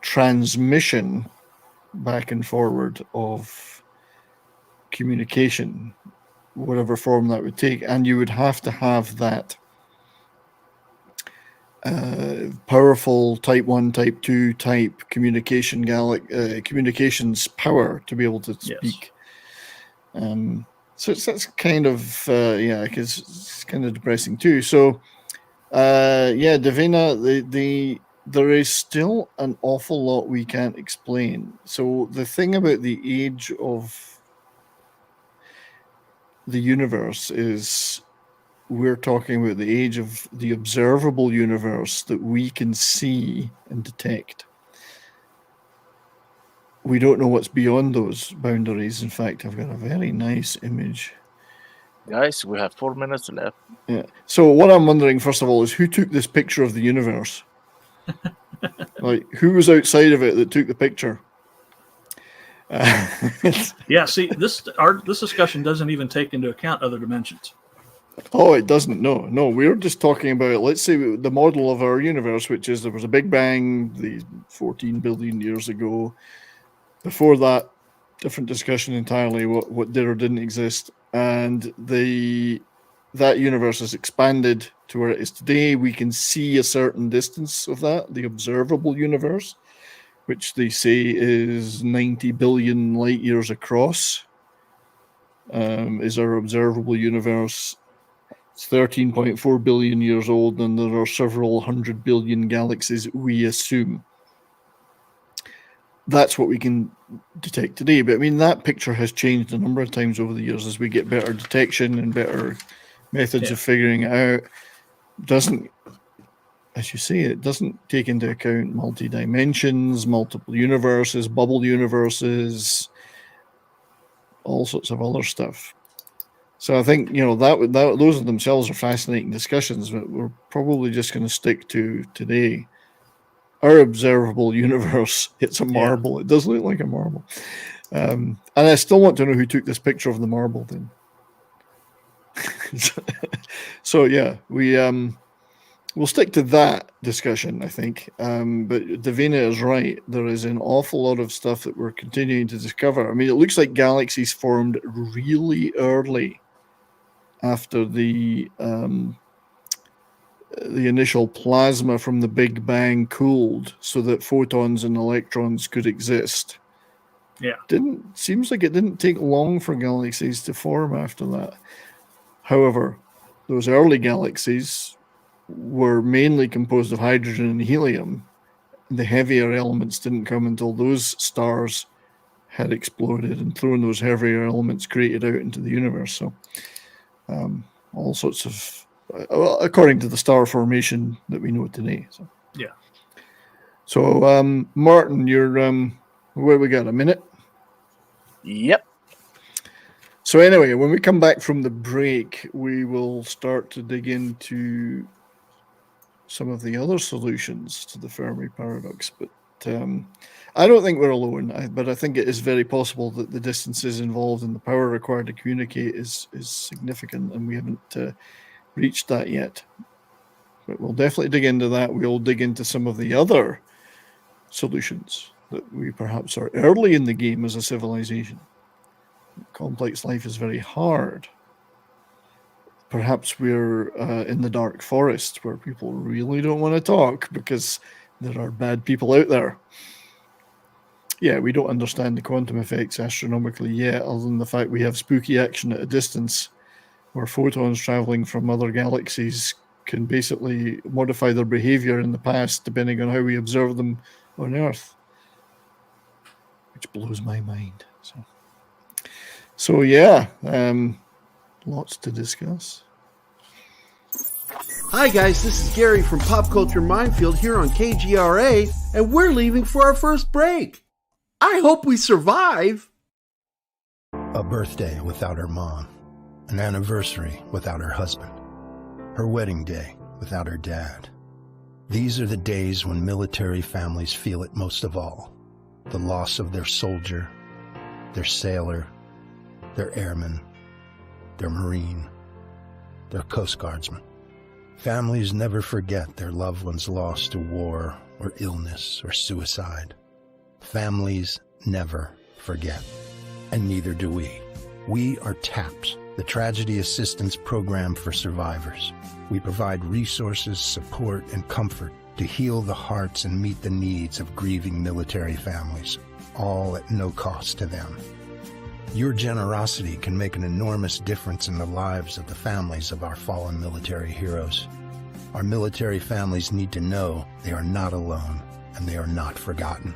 transmission back and forward of communication, whatever form that would take. And you would have to have that powerful type 1, type 2 type communications power to be able to speak. So that's kind of because it's kind of depressing too. So Davina, there is still an awful lot we can't explain. So the thing about the age of the universe is we're talking about the age of the observable universe that we can see and detect. We don't know what's beyond those boundaries. In fact, I've got a very nice image. Guys, we have 4 minutes left. Yeah. So what I'm wondering, first of all, is who took this picture of the universe? Like, who was outside of it that took the picture? Yeah, see, this discussion doesn't even take into account other dimensions. Oh, it doesn't. No. We're just talking about, let's say, the model of our universe, which is there was a Big Bang, the 14 billion years ago. Before that, different discussion entirely, what did or didn't exist. And that universe has expanded to where it is today. We can see a certain distance of that, the observable universe, which they say is 90 billion light years across, is our observable universe. It's 13.4 billion years old, and there are several 100 billion galaxies, we assume. That's what we can detect today. But I mean, that picture has changed a number of times over the years as we get better detection and better methods of figuring it out. Doesn't, as you say, it doesn't take into account multi-dimensions, multiple universes, bubble universes, all sorts of other stuff. So I think, those themselves are fascinating discussions, but we're probably just going to stick to today. Our observable universe, it's a marble. It does look like a marble. And I still want to know who took this picture of the marble then. So yeah, we'll stick to that discussion, I think. But Davina is right. There is an awful lot of stuff that we're continuing to discover. I mean, it looks like galaxies formed really early after the initial plasma from the Big Bang cooled so that photons and electrons could exist. Yeah. Seems like it didn't take long for galaxies to form after that. However, those early galaxies were mainly composed of hydrogen and helium. The heavier elements didn't come until those stars had exploded and thrown those heavier elements created out into the universe. So all sorts of, according to the star formation that we know today. So. Yeah. So, Martin, you're where we got a minute? Yep. So anyway, when we come back from the break, we will start to dig into some of the other solutions to the Fermi Paradox. But I don't think we're alone. But I think it is very possible that the distances involved and the power required to communicate is significant, and we haven't reached that yet. But we'll definitely dig into that. We'll dig into some of the other solutions that we perhaps are early in the game as a civilization. Complex life is very hard. Perhaps we're in the dark forest where people really don't want to talk because there are bad people out there. Yeah, we don't understand the quantum effects astronomically yet, other than the fact we have spooky action at a distance where photons traveling from other galaxies can basically modify their behavior in the past depending on how we observe them on Earth, which blows my mind. So yeah, lots to discuss. Hi guys, this is Gary from Pop Culture Minefield here on KGRA, and we're leaving for our first break. I hope we survive. A birthday without her mom, an anniversary without her husband, her wedding day without her dad. These are the days when military families feel it most of all. The loss of their soldier, their sailor, their airman, their Marine, their Coast Guardsman. Families never forget their loved ones lost to war or illness or suicide. Families never forget, and neither do we. We are TAPS, the Tragedy Assistance Program for Survivors. We provide resources, support, and comfort to heal the hearts and meet the needs of grieving military families, all at no cost to them. Your generosity can make an enormous difference in the lives of the families of our fallen military heroes. Our military families need to know they are not alone and they are not forgotten.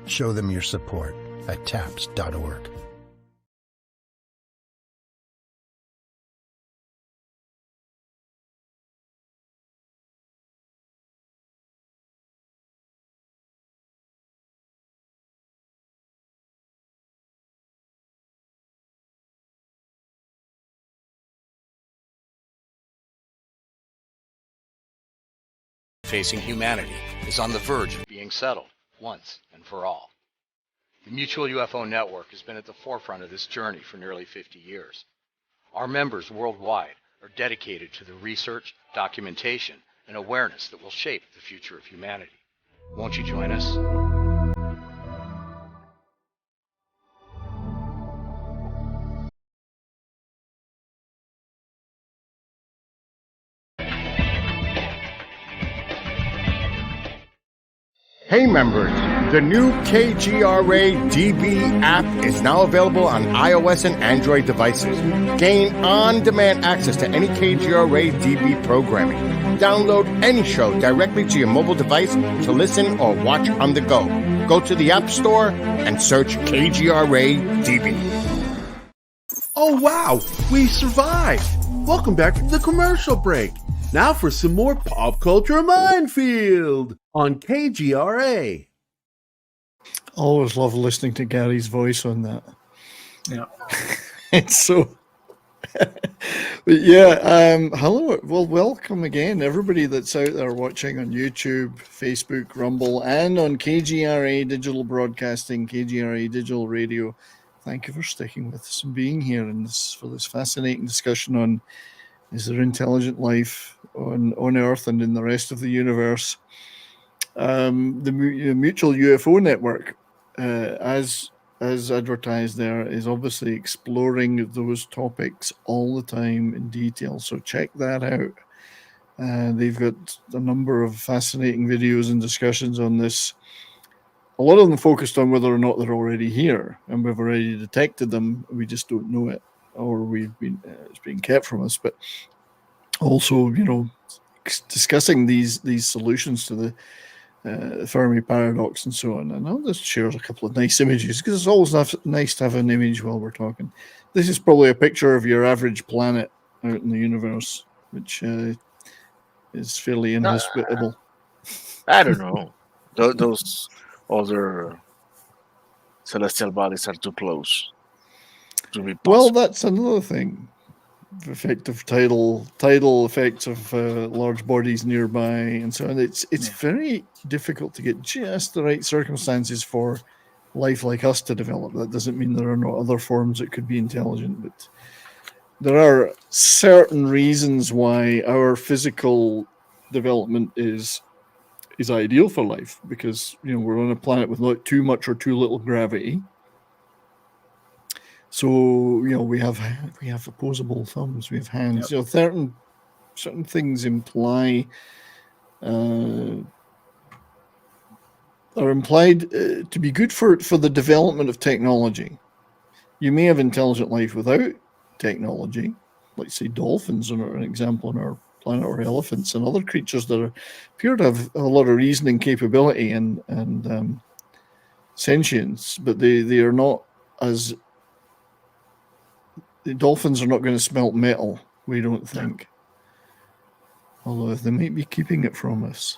Show them your support at taps.org. Facing humanity is on the verge of being settled once and for all. The Mutual UFO Network has been at the forefront of this journey for nearly 50 years. Our members worldwide are dedicated to the research, documentation, and awareness that will shape the future of humanity. Won't you join us? Hey members, the new KGRA DB app is now available on iOS and Android devices. Gain on-demand access to any KGRA DB programming. Download any show directly to your mobile device to listen or watch on the go. Go to the App Store and search KGRA DB. Oh wow, we survived. Welcome back from the commercial break. Now for some more Pop Culture Minefield on KGRA. Always love listening to Gary's voice on that. Yeah. It's so... But yeah, hello. Well, welcome again, everybody that's out there watching on YouTube, Facebook, Rumble, and on KGRA Digital Broadcasting, KGRA Digital Radio. Thank you for sticking with us and being here for this fascinating discussion on is there intelligent life on Earth and in the rest of the universe. The Mutual UFO Network, as advertised there, is obviously exploring those topics all the time in detail. So check that out. They've got a number of fascinating videos and discussions on this. A lot of them focused on whether or not they're already here, and we've already detected them. We just don't know it, or it's being kept from us. But also, discussing these solutions to the Fermi Paradox and so on. And I'll just share a couple of nice images because it's always nice to have an image while we're talking. This is probably a picture of your average planet out in the universe, which is fairly inhospitable. I don't know. Those other celestial bodies are too close to be possible. Well, that's another thing. Effective tidal effects of large bodies nearby, and so on. It's very difficult to get just the right circumstances for life like us to develop. That doesn't mean there are no other forms that could be intelligent, but there are certain reasons why our physical development is ideal for life, because we're on a planet with not too much or too little gravity. So we have opposable thumbs, we have hands. Certain things are implied to be good for the development of technology. You may have intelligent life without technology, like say dolphins are an example on our planet, or elephants and other creatures that appear to have a lot of reasoning capability and sentience, but they are not as. The dolphins are not going to smelt metal, we don't think. Although they might be keeping it from us.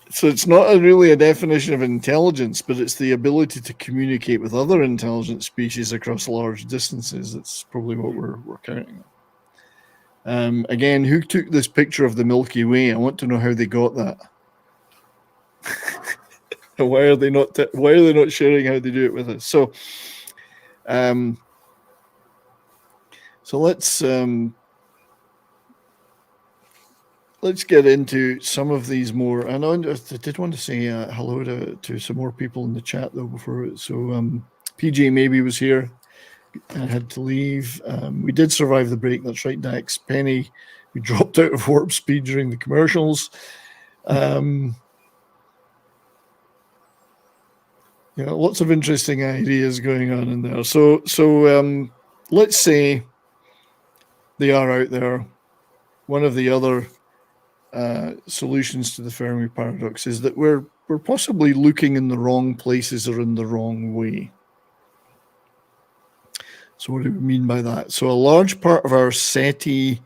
So it's not really a definition of intelligence, but it's the ability to communicate with other intelligent species across large distances. That's probably what we're counting on. Again, who took this picture of the Milky Way? I want to know how they got that. Why are they not sharing how they do it with us? So let's get into some of these more. I did want to say hello to some more people in the chat though before. So PJ maybe was here. I had to leave. We did survive the break. That's right, Dax. Penny, we dropped out of warp speed during the commercials. Lots of interesting ideas going on in there. So let's say they are out there. One of the other solutions to the Fermi Paradox is that we're possibly looking in the wrong places or in the wrong way. So what do we mean by that? So a large part of our SETI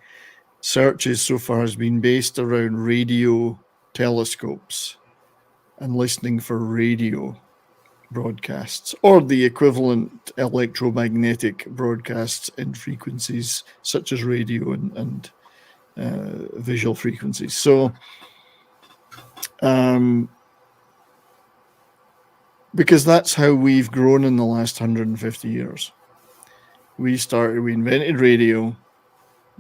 searches so far has been based around radio telescopes and listening for radio broadcasts, or the equivalent electromagnetic broadcasts in frequencies such as radio and visual frequencies. So because that's how we've grown in the last 150 years. We invented radio,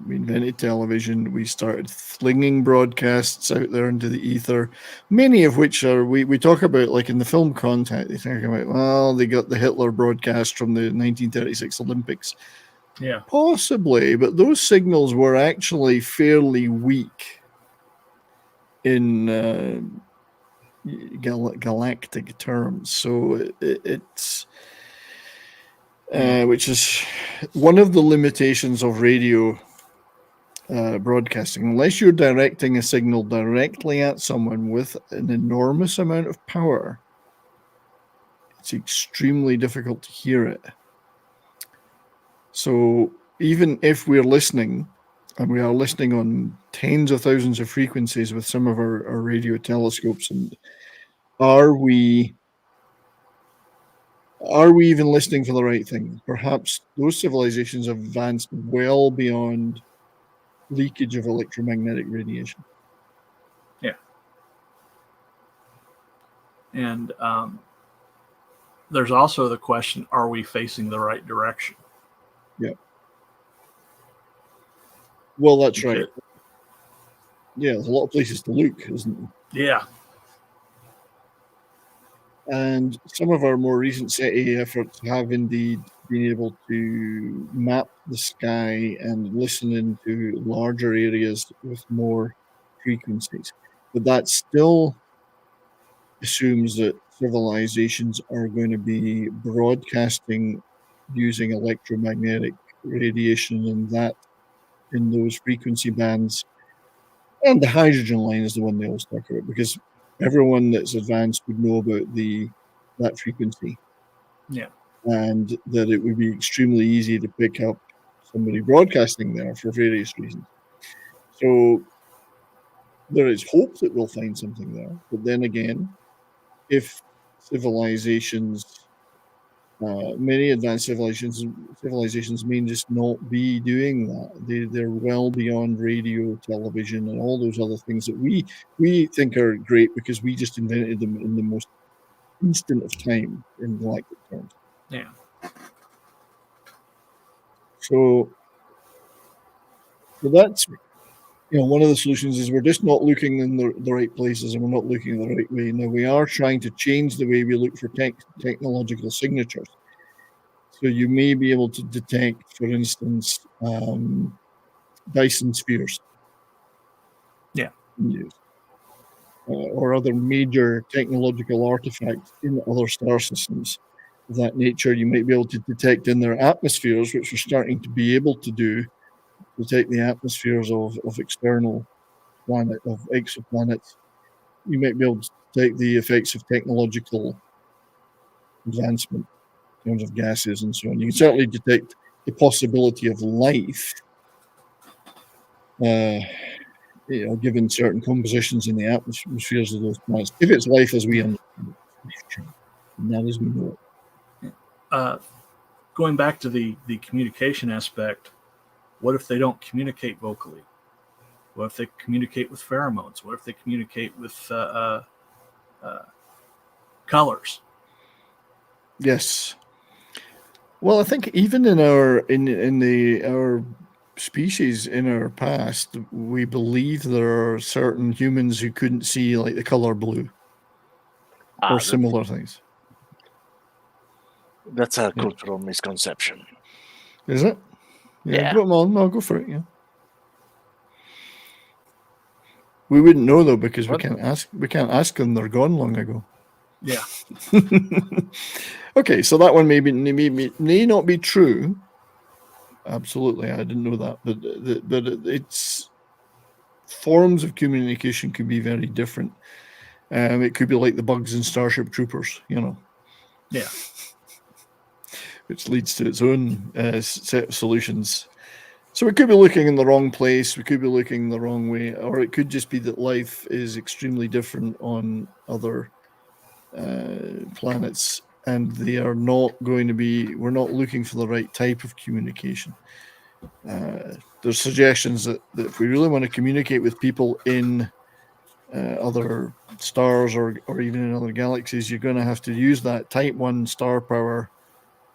we invented television, we started flinging broadcasts out there into the ether, many of which we talk about, like in the film Contact, they talk about, well, they got the Hitler broadcast from the 1936 Olympics. Yeah. Possibly, but those signals were actually fairly weak in galactic terms. So it's which is one of the limitations of radio broadcasting. Unless you're directing a signal directly at someone with an enormous amount of power, it's extremely difficult to hear it. So even if we're listening, and we are listening on tens of thousands of frequencies with some of our radio telescopes, and are we even listening for the right thing? Perhaps those civilizations have advanced well beyond leakage of electromagnetic radiation. Yeah. And there's also the question, are we facing the right direction? Yeah. Well, that's right. Yeah, there's a lot of places to look, isn't there? Yeah. And some of our more recent SETI efforts have indeed been able to map the sky and listen into larger areas with more frequencies. But that still assumes that civilizations are going to be broadcasting using electromagnetic radiation in those frequency bands. And the hydrogen line is the one they always talk about, because everyone that's advanced would know about that frequency. Yeah. and that it would be extremely easy to pick up somebody broadcasting there for various reasons. So there is hope that we'll find something there. But then again, if civilizations, many advanced civilizations may just not be doing that. They're well beyond radio, television, and all those other things that we think are great because we just invented them in the most instant of time in galactic terms. Yeah. So that's, one of the solutions is we're just not looking in the right places, and we're not looking the right way. Now, we are trying to change the way we look for technological signatures. So you may be able to detect, for instance, Dyson spheres. Yeah. Or other major technological artifacts in other star systems of that nature. You might be able to detect in their atmospheres, which we're starting to be able to do, detect the atmospheres of external of exoplanets. You might be able to detect the effects of technological advancement in terms of gases and so on. You can certainly detect the possibility of life, given certain compositions in the atmospheres of those planets. If it's life as we understand it, not as we know it. Going back to the communication aspect, what if they don't communicate vocally? What if they communicate with pheromones? What if they communicate with colors? Yes. Well, I think even in our species in our past, we believe there are certain humans who couldn't see like the color blue or similar things. That's a cultural misconception. Is it? Yeah. Go on. I'll go for it. Yeah. We wouldn't know though because we can't ask. We can't ask them. They're gone long ago. Yeah. Okay, so that one may not be true. Absolutely, I didn't know that, but it's forms of communication could be very different. It could be like the bugs in Starship Troopers, Yeah. Which leads to its own set of solutions. So we could be looking in the wrong place, we could be looking the wrong way, or it could just be that life is extremely different on other planets, and they are not going to be, we're not looking for the right type of communication. There's suggestions that if we really want to communicate with people in other stars or even in other galaxies, you're going to have to use that type 1 star power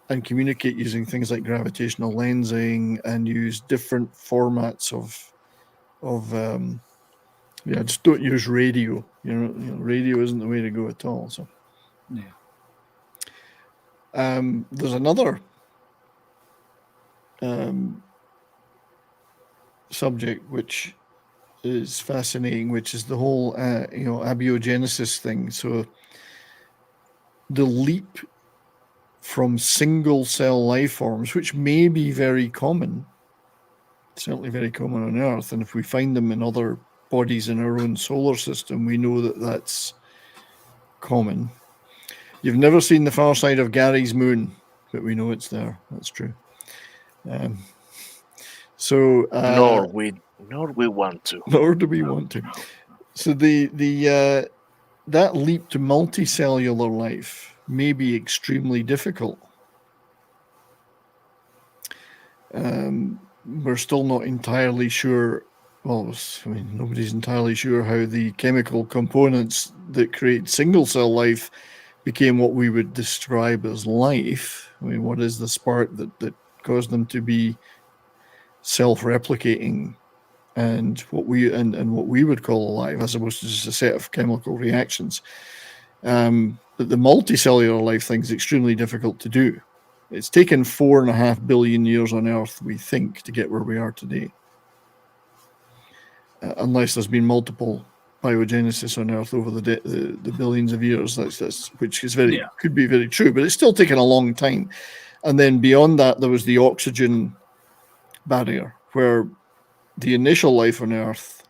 and communicate using things like gravitational lensing and use different formats of just don't use radio. Radio isn't the way to go at all. So yeah. There's another subject which is fascinating, which is the whole abiogenesis thing. So the leap from single cell life forms, which may be very common, certainly very common on Earth, and if we find them in other bodies in our own solar system, we know that that's common. You've never seen the far side of Gary's moon, but we know it's there. That's true. So nor we want to. Nor do we want to. So the that leap to multicellular life may be extremely difficult. We're still not entirely sure. Well, nobody's entirely sure how the chemical components that create single cell life became what we would describe as life. What is the spark that caused them to be self-replicating and what we would call alive, as opposed to just a set of chemical reactions. But the multicellular life thing is extremely difficult to do. It's taken 4.5 billion years on Earth, we think, to get where we are today. Unless there's been multiple biogenesis on Earth over the billions of years, which is could be very true, but it's still taken a long time. And then beyond that, there was the oxygen barrier, where the initial life on Earth,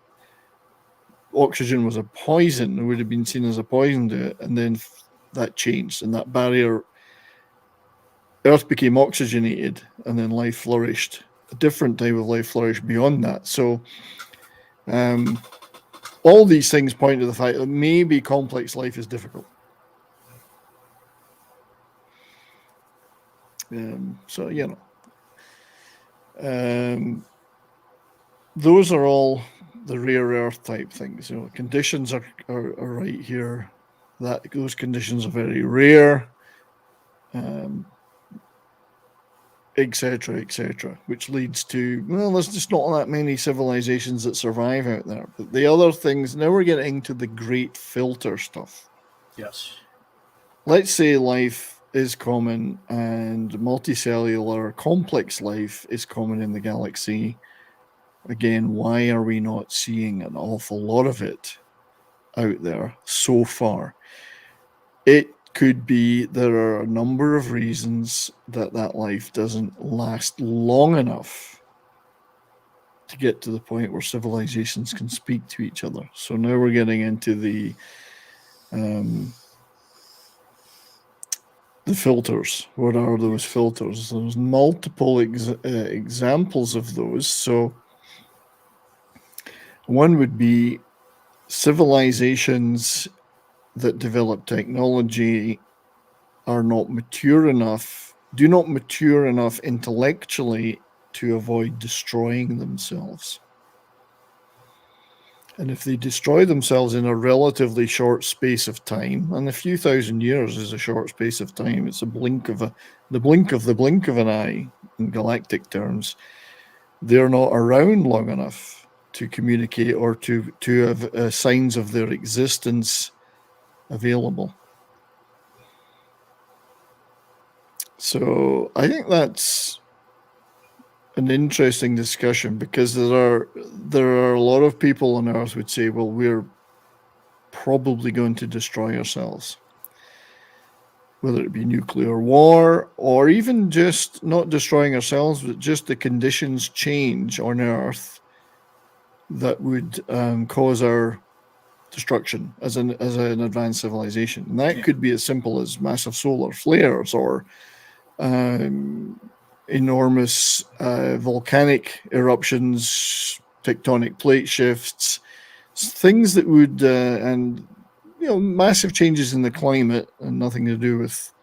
oxygen was a poison. It would have been seen as a poison to it, and then that changed, and that barrier Earth became oxygenated, and then life flourished. A different type of life flourished beyond that. So all these things point to the fact that maybe complex life is difficult. So, you know, those are all the rare earth type things. You know, conditions are right here. That those conditions are very rare, etc., etc., which leads to, well, there's just not that many civilizations that survive out there. But the other things, now we're getting into the great filter stuff. Yes. Let's say life is common and multicellular complex life is common in the galaxy. Again, why are we not seeing an awful lot of it out there so far? It could be there are a number of reasons that life doesn't last long enough to get to the point where civilizations can speak to each other. So now we're getting into the filters. What are those filters? There's multiple examples of those. So one would be civilizations that develop technology are not mature enough, do not mature enough intellectually to avoid destroying themselves. And if they destroy themselves in a relatively short space of time, and a few thousand years is a short space of time, it's the blink of an eye in galactic terms, they're not around long enough to communicate or to have signs of their existence available. So I think that's an interesting discussion, because there are a lot of people on Earth would say, well, we're probably going to destroy ourselves, whether it be nuclear war or even just not destroying ourselves, but just the conditions change on Earth that would cause our destruction as an advanced civilization. And that could be as simple as massive solar flares or enormous volcanic eruptions, tectonic plate shifts, things that would, and massive changes in the climate, and nothing to do with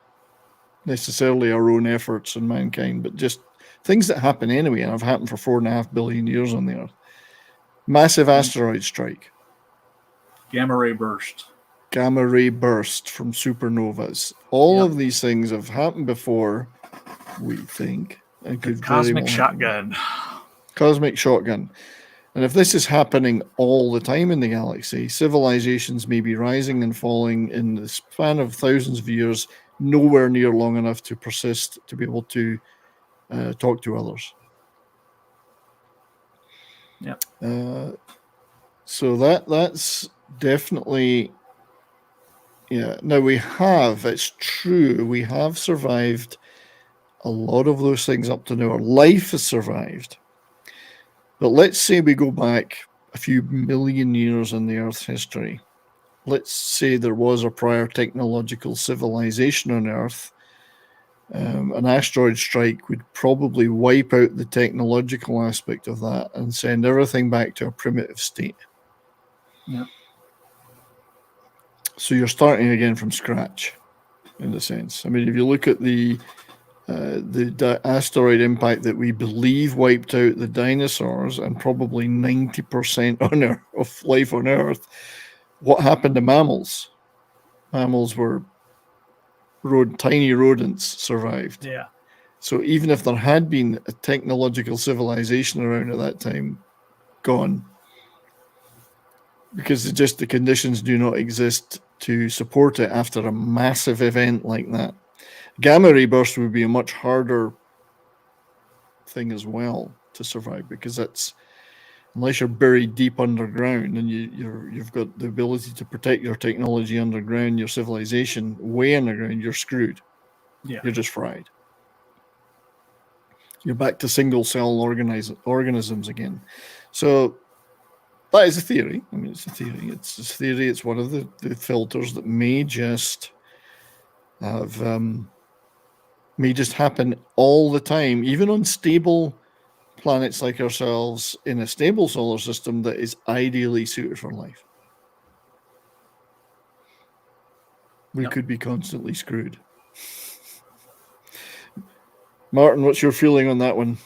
necessarily our own efforts and mankind, but just things that happen anyway and have happened for 4.5 billion years on the Earth. Massive asteroid strike. Gamma ray burst From supernovas. All of these things have happened before, we think. Cosmic shotgun. And if this is happening all the time in the galaxy, civilizations may be rising and falling in the span of thousands of years, nowhere near long enough to persist to be able to talk to others. Yeah. So that's definitely, Now it's true, we have survived a lot of those things up to now. Our life has survived. But let's say we go back a few million years in the Earth's history. Let's say there was a prior technological civilization on Earth. An asteroid strike would probably wipe out the technological aspect of that and send everything back to a primitive state. Yeah. So you're starting again from scratch, in a sense. I mean, if you look at the asteroid impact that we believe wiped out the dinosaurs and probably 90% of life on Earth, what happened to mammals? Mammals were tiny rodents survived. Yeah. So even if there had been a technological civilization around at that time, gone. Because the conditions do not exist to support it after a massive event like that. Gamma ray burst would be a much harder thing as well to survive, because that's, unless you're buried deep underground and you've got the ability to protect your technology underground, your civilization way underground, you're screwed. Yeah. You're just fried. You're back to single cell organisms again. So that is a theory. I mean, it's a theory. It's a theory. It's one of the filters that may just have may just happen all the time, even on stable planets like ourselves in a stable solar system that is ideally suited for life. We could be constantly screwed. Martin, what's your feeling on that one?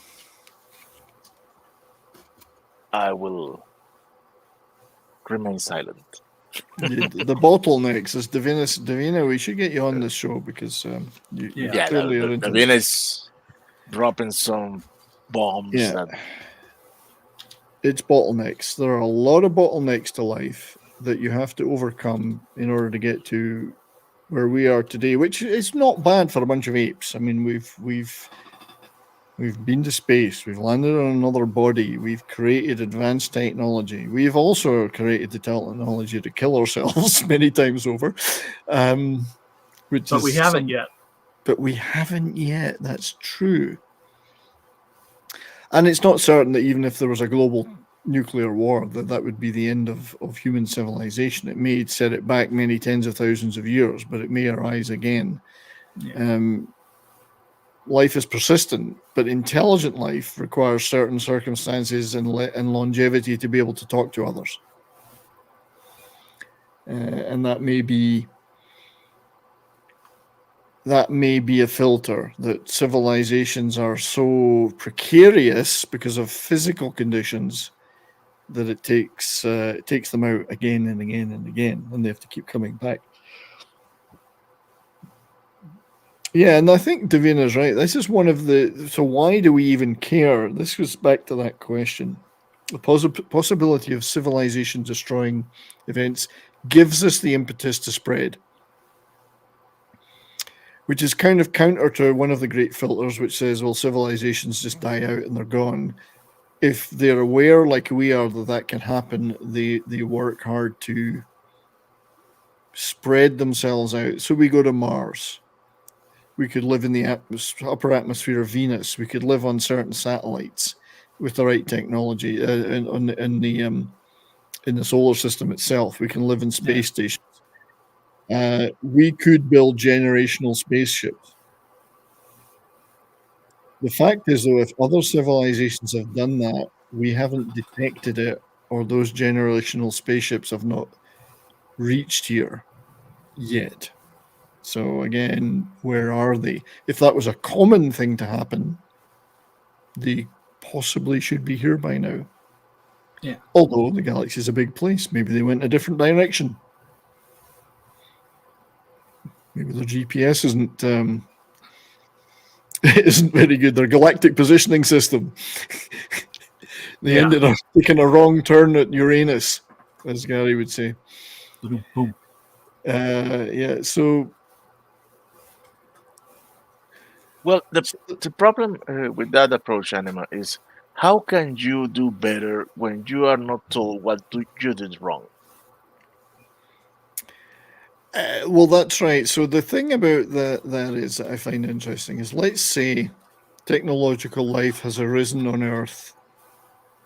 I will remain silent. The bottlenecks is Davina, we should get you on this show because you clearly are into Davina this. is dropping some bombs. Yeah. That It's bottlenecks. There are a lot of bottlenecks to life that you have to overcome in order to get to where we are today, which is not bad for a bunch of apes. I mean, we've been to space. We've landed on another body. We've created advanced technology. We've also created the technology to kill ourselves many times over. But we haven't yet. But we haven't yet. That's true. And it's not certain that even if there was a global nuclear war, that would be the end of human civilization. It may set it back many tens of thousands of years, but it may arise again. Yeah. Life is persistent, but intelligent life requires certain circumstances and longevity to be able to talk to others. And that may be a filter, that civilizations are so precarious because of physical conditions that it takes them out again and again and again, and they have to keep coming back. Yeah, and I think Davina's right. This is one of the... So why do we even care? This goes back to that question. The possibility of civilization destroying events gives us the impetus to spread, which is kind of counter to one of the great filters, which says, well, civilizations just die out and they're gone. If they're aware, like we are, that can happen, they work hard to spread themselves out. So we go to Mars. We could live in the upper atmosphere of Venus. We could live on certain satellites with the right technology in the solar system itself. We can live in space stations. We could build generational spaceships. The fact is, though, if other civilizations have done that, we haven't detected it, or those generational spaceships have not reached here yet. So again, where are they? If that was a common thing to happen, they possibly should be here by now. Yeah. Although the galaxy is a big place, maybe they went a different direction. Maybe their GPS isn't very good. Their galactic positioning system. They ended up taking a wrong turn at Uranus, as Gary would say. Boom. Yeah. So. Well, the problem with that approach, Anima, is how can you do better when you are not told what you did wrong? Well, that's right. So the thing about that is that I find interesting is, let's say technological life has arisen on Earth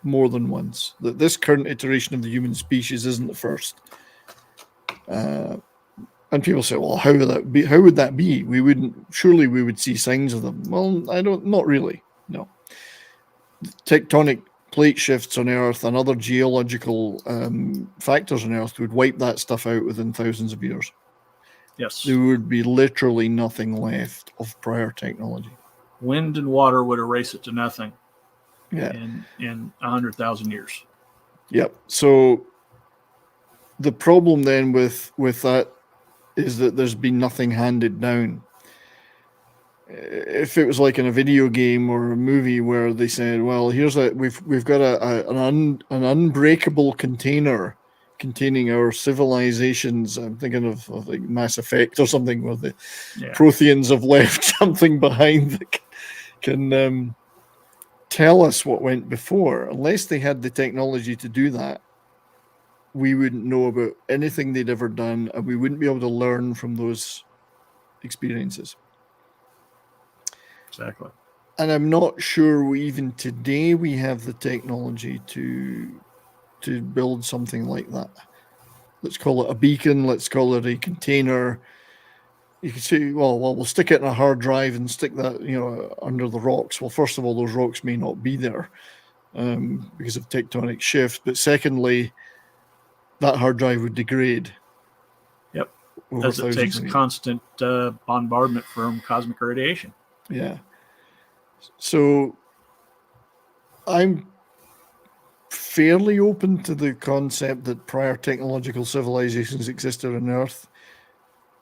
more than once. That this current iteration of the human species isn't the first. And people say, well, how would that be? How would that be? Surely we would see signs of them. Well, not really. No. Tectonic plate shifts on Earth and other geological factors on Earth would wipe that stuff out within thousands of years. Yes. There would be literally nothing left of prior technology. Wind and water would erase it to nothing. Yeah. In 100,000 years. Yep. So the problem then with that is that there's been nothing handed down. If it was like in a video game or a movie where they said, well, we've got an unbreakable container containing our civilizations. I'm thinking of like Mass Effect or something where the Protheans have left something behind that can tell us what went before. Unless they had the technology to do that, we wouldn't know about anything they'd ever done, and we wouldn't be able to learn from those experiences. Exactly. And I'm not sure even today we have the technology to build something like that. Let's call it a beacon. Let's call it a container. you can say, well, we'll stick it in a hard drive and stick that, under the rocks. Well, first of all, those rocks may not be there because of tectonic shift. But secondly, that hard drive would degrade. Yep. Because it takes constant bombardment from cosmic radiation. Yeah. So I'm fairly open to the concept that prior technological civilizations existed on Earth.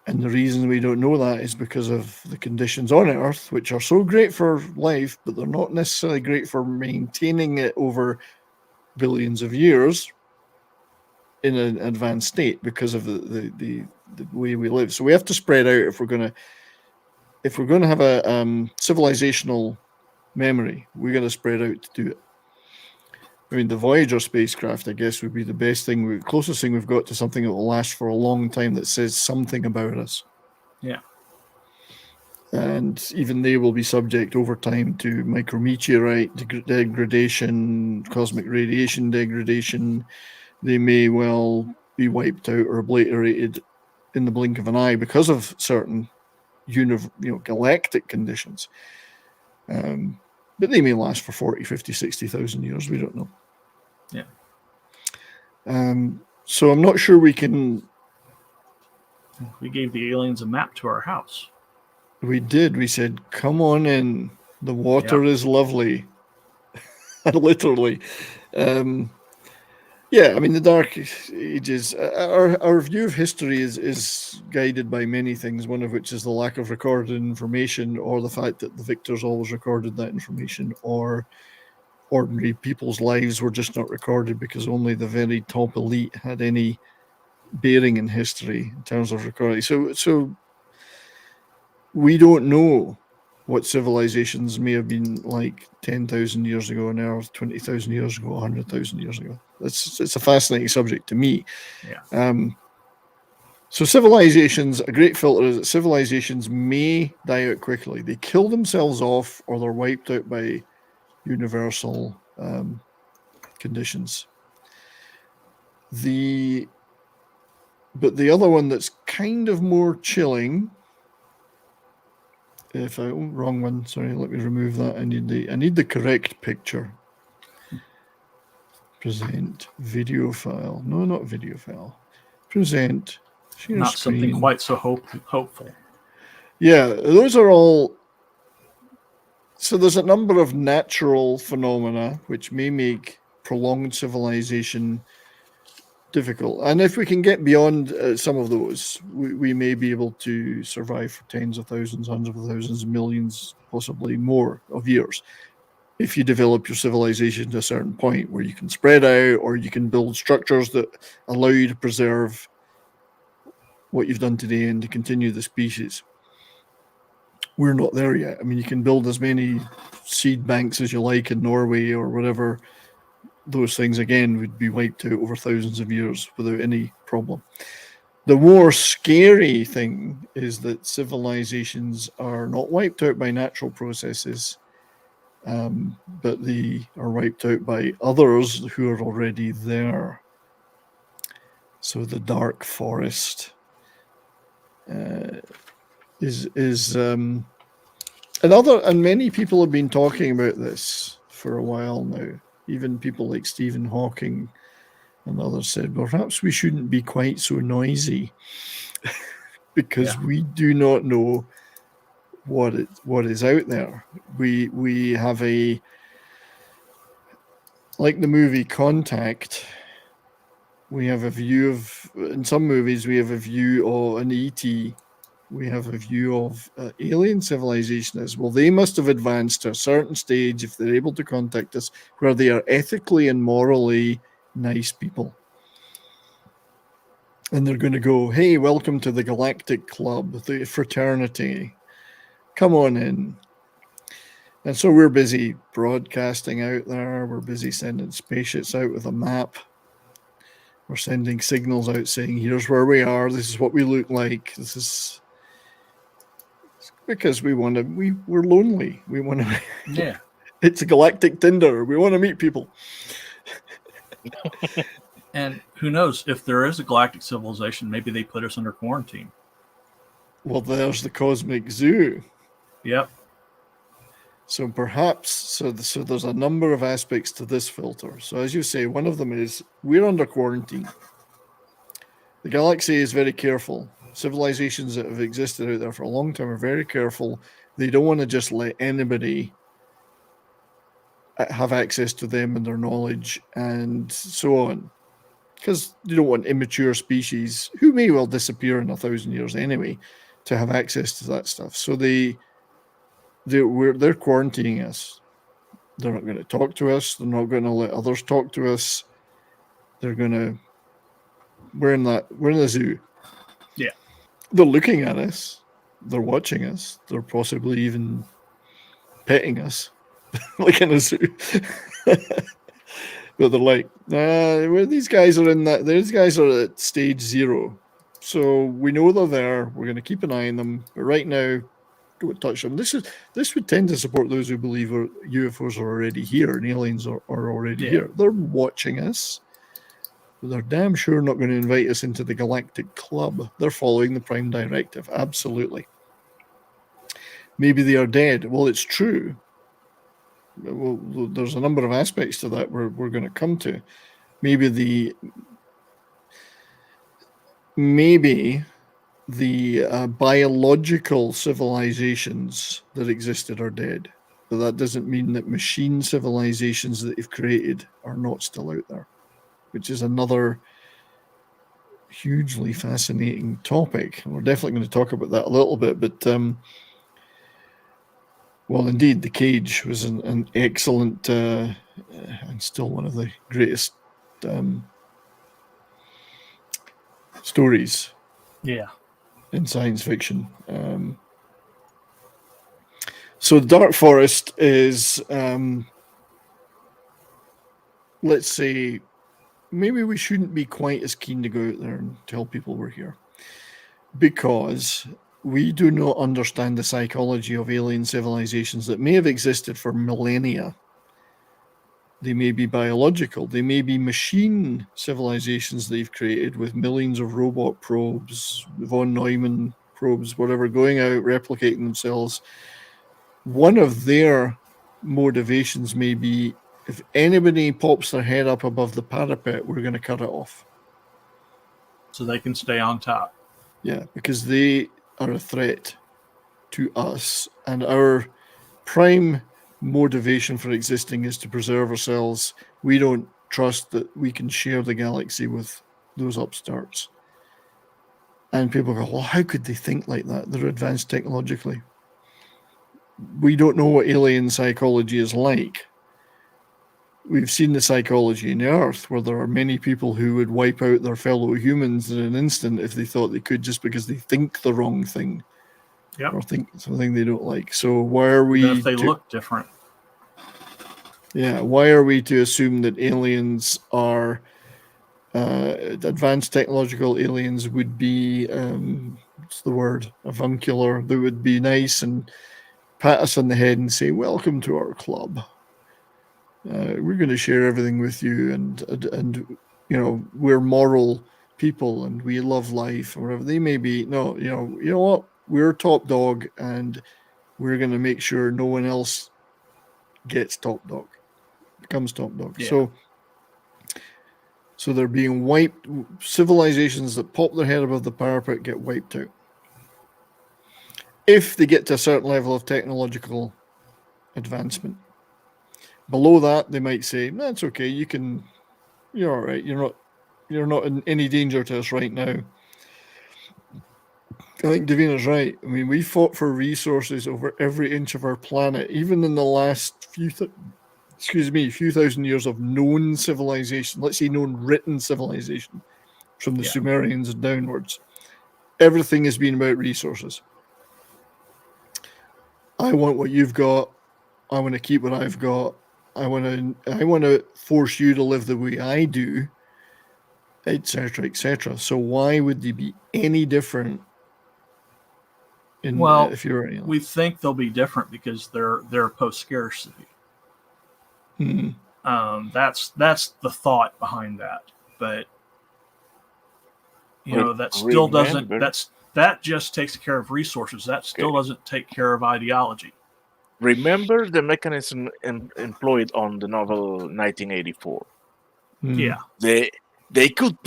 And the reason we don't know that is because of the conditions on Earth, which are so great for life, but they're not necessarily great for maintaining it over billions of years in an advanced state because of the way we live. So we have to spread out if we're going to have a civilizational memory. We're going to spread out to do it. I mean, the Voyager spacecraft, I guess, would be the best thing, closest thing we've got to something that will last for a long time that says something about us. Yeah. And even they will be subject over time to micrometeorite degradation, cosmic radiation degradation. They may well be wiped out or obliterated in the blink of an eye because of certain galactic conditions. But they may last for 40, 50, 60,000 years. We don't know. Yeah. So I'm not sure we can. We gave the aliens a map to our house. We did. We said, come on in. The water is lovely. Literally. Yeah, I mean, the Dark Ages, our view of history is guided by many things, one of which is the lack of recorded information, or the fact that the victors always recorded that information, or ordinary people's lives were just not recorded because only the very top elite had any bearing in history in terms of recording. So we don't know what civilizations may have been like 10,000 years ago on Earth, 20,000 years ago, 100,000 years ago. It's a fascinating subject to me. Yeah. So civilizations, a great filter is that civilizations may die out quickly. They kill themselves off or they're wiped out by universal conditions. But the other one that's kind of more chilling, wrong one, sorry, let me remove that. I need the correct picture. Present video file. No, not video file. Present. Share Not screen. something quite so hopeful. Yeah, those are all. So there's a number of natural phenomena which may make prolonged civilization difficult. And if we can get beyond some of those, we may be able to survive for tens of thousands, hundreds of thousands, millions, possibly more of years. If you develop your civilization to a certain point where you can spread out or you can build structures that allow you to preserve what you've done today and to continue the species. We're not there yet. I mean, you can build as many seed banks as you like in Norway or whatever. Those things, again, would be wiped out over thousands of years without any problem. The more scary thing is that civilizations are not wiped out by natural processes, but they are wiped out by others who are already there. So the dark forest is another, and many people have been talking about this for a while now. Even people like Stephen Hawking and others said, perhaps we shouldn't be quite so noisy because we do not know what is out there. We have like the movie Contact, we have a view of, in some movies, we have a view of an ET. We have a view of alien civilization as well. They must have advanced to a certain stage if they're able to contact us, where they are ethically and morally nice people. And they're going to go, hey, welcome to the Galactic Club, the fraternity. Come on in. And so we're busy broadcasting out there. We're busy sending spaceships out with a map. We're sending signals out saying, here's where we are. This is what we look like. This is because we're lonely. We want to. Yeah. It's a galactic Tinder. We want to meet people. And who knows, if there is a galactic civilization, maybe they put us under quarantine. Well, there's the cosmic zoo. Yep. So perhaps, so there's a number of aspects to this filter. So as you say, one of them is we're under quarantine. The galaxy is very careful. Civilizations that have existed out there for a long time are very careful. They don't want to just let anybody have access to them and their knowledge and so on. Because you don't want immature species who may well disappear in 1,000 years anyway to have access to that stuff. So they're quarantining us. They're not going to talk to us. They're not going to let others talk to us. We're in the zoo. Yeah. They're looking at us. They're watching us. They're possibly even petting us, like in a zoo. But they're like, these guys are these guys are at stage 0. So we know they're there. We're going to keep an eye on them. But right now, don't touch them. This would tend to support those who believe UFOs are already here and aliens are already here. They're watching us. But they're damn sure not going to invite us into the Galactic Club. They're following the Prime Directive. Absolutely. Maybe they are dead. Well, it's true. Well, there's a number of aspects to that we're going to come to. Maybe the biological civilizations that existed are dead. But that doesn't mean that machine civilizations that they've created are not still out there, which is another hugely fascinating topic. We're definitely going to talk about that a little bit, but well, indeed, The Cage was an excellent and still one of the greatest stories. Yeah. In science fiction. So the Dark Forest is, let's say, maybe we shouldn't be quite as keen to go out there and tell people we're here, because we do not understand the psychology of alien civilizations that may have existed for millennia. They may be biological. They may be machine civilizations they've created with millions of robot probes, von Neumann probes, whatever, going out, replicating themselves. One of their motivations may be, if anybody pops their head up above the parapet, we're going to cut it off. So they can stay on top. Yeah, because they are a threat to us, and our prime motivation for existing is to preserve ourselves. We don't trust that we can share the galaxy with those upstarts. And people go, well, how could they think like that? They're advanced technologically. We don't know what alien psychology is like. We've seen the psychology in the Earth, where there are many people who would wipe out their fellow humans in an instant if they thought they could, just because they think the wrong thing. Yep. Or think something they don't like. So why are we... Even if they look different. Yeah, why are we to assume that aliens are... advanced technological aliens would be... what's the word? Avuncular. They would be nice and pat us on the head and say, welcome to our club. We're going to share everything with you, and you know, we're moral people and we love life, or whatever they may be. No, you know what? We're top dog, and we're going to make sure no one else gets top dog, becomes top dog. Yeah. So they're being wiped. Civilizations that pop their head above the parapet get wiped out. If they get to a certain level of technological advancement. Below that, they might say, that's okay, you're all right. You're not in any danger to us right now. I think Davina's right. I mean, we fought for resources over every inch of our planet, even in the last few thousand years of known civilization, let's say known written civilization, from the Sumerians downwards. Everything has been about resources. I want what you've got. I want to keep what I've got. I want to force you to live the way I do, etc., etc. So why would they be any different? If you're we think they'll be different because they're post scarcity. Mm-hmm. That's the thought behind that, but that still doesn't That just takes care of resources. That still doesn't take care of ideology. Remember the mechanism employed on the novel 1984. Yeah. They could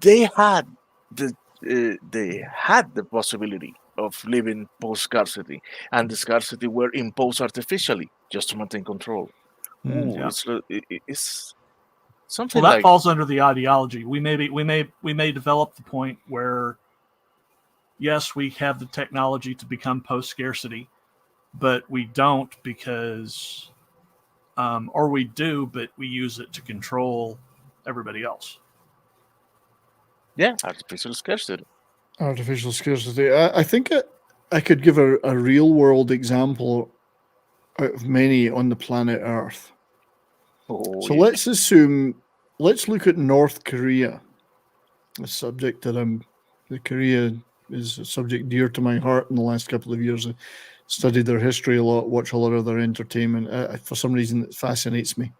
they had the possibility of living post scarcity, and the scarcity were imposed artificially just to maintain control. Ooh, Yeah. it's Well, something that like falls under the ideology. We may develop the point where, yes, we have the technology to become post scarcity, but we don't because, or we do, but we use it to control everybody else. yeah, artificial scarcity. Artificial scarcity. I think I could give a real world example out of many on the planet Earth. Oh, So yeah. let's look at North Korea, a subject that Korea is a subject dear to my heart in the last couple of years. I studied their history a lot, watch a lot of their entertainment. For some reason, it fascinates me.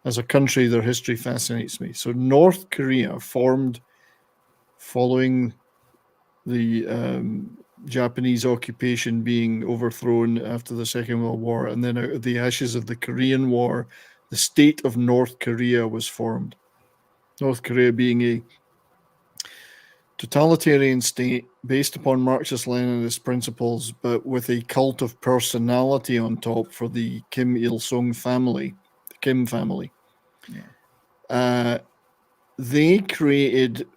As a country, their history fascinates me. So North Korea formed following the Japanese occupation being overthrown after the Second World War, and then out of the ashes of the Korean War, the state of North Korea was formed. North Korea being a totalitarian state based upon Marxist-Leninist principles, but with a cult of personality on top for the Kim Il-sung family, the Kim family. Yeah. They created,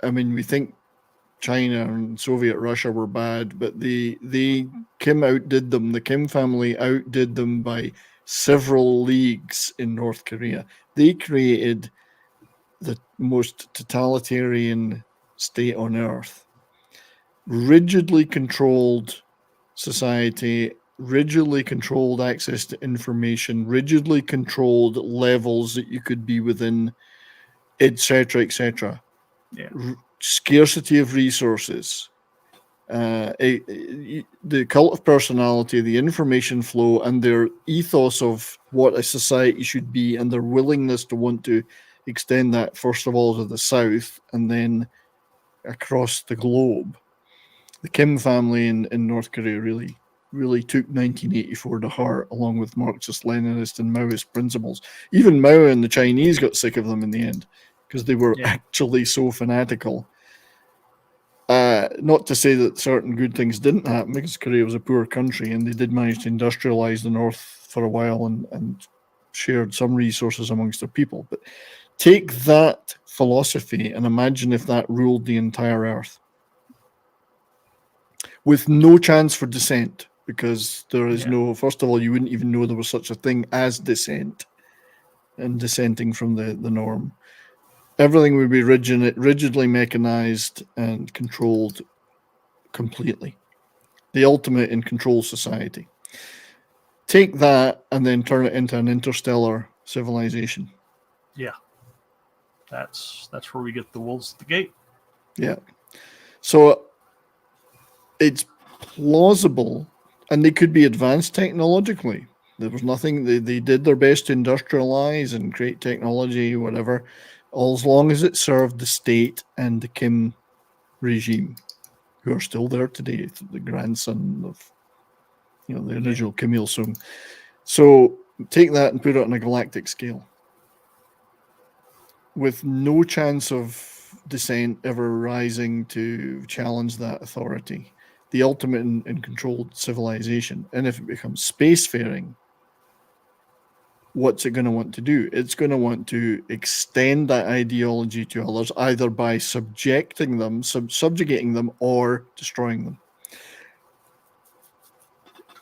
I mean, we think China and Soviet Russia were bad, but Kim outdid them. The Kim family outdid them by several leagues in North Korea. They created the most totalitarian state on earth. Rigidly controlled society, rigidly controlled access to information, rigidly controlled levels that you could be within, etc., etc. Yeah. Scarcity of resources, the cult of personality, the information flow, and their ethos of what a society should be, and their willingness to want to extend that first of all to the south and then across the globe. The Kim family in North Korea really took 1984 to heart, along with Marxist, Leninist, and Maoist principles. Even Mao and the Chinese got sick of them in the end because they were actually so fanatical. Not to say that certain good things didn't happen, because Korea was a poor country and they did manage to industrialize the North for a while and shared some resources amongst their people. But take that philosophy and imagine if that ruled the entire Earth, with no chance for dissent, because there is no, first of all, you wouldn't even know there was such a thing as dissent and dissenting from the norm. Everything would be rigidly mechanized and controlled completely. The ultimate in control society. Take that and then turn it into an interstellar civilization. Yeah. That's where we get the wolves at the gate. Yeah. So it's plausible, and they could be advanced technologically. There was nothing, they did their best to industrialize and create technology, whatever, as long as it served the state and the Kim regime, who are still there today, the grandson of, the original Kim Il-sung. So take that and put it on a galactic scale, with no chance of dissent ever rising to challenge that authority. The ultimate in controlled civilization. And if it becomes spacefaring, what's it going to want to do? It's going to want to extend that ideology to others, either by subjugating them, or destroying them.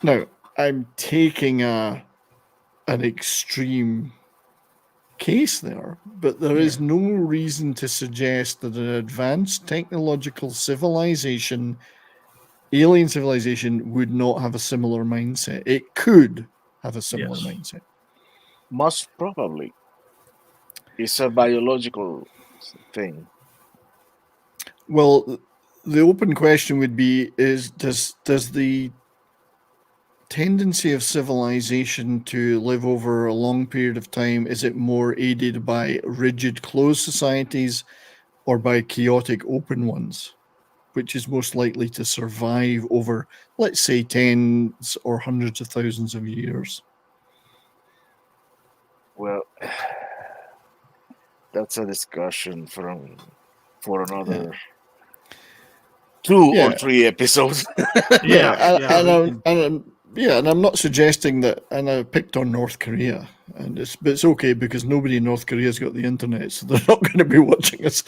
Now, I'm taking an extreme case there, but there is no reason to suggest that an advanced technological civilization, alien civilization, would not have a similar mindset. It could have a similar mindset. Most probably. It's a biological thing. Well, the open question would be: does the tendency of civilization to live over a long period of time, is it more aided by rigid closed societies or by chaotic open ones? which is most likely to survive over, let's say, tens or hundreds of thousands of years? Well, that's a discussion for another 2 or 3 episodes. And I'm not suggesting that. And I picked on North Korea, but it's okay because nobody in North Korea's got the internet, so they're not going to be watching us.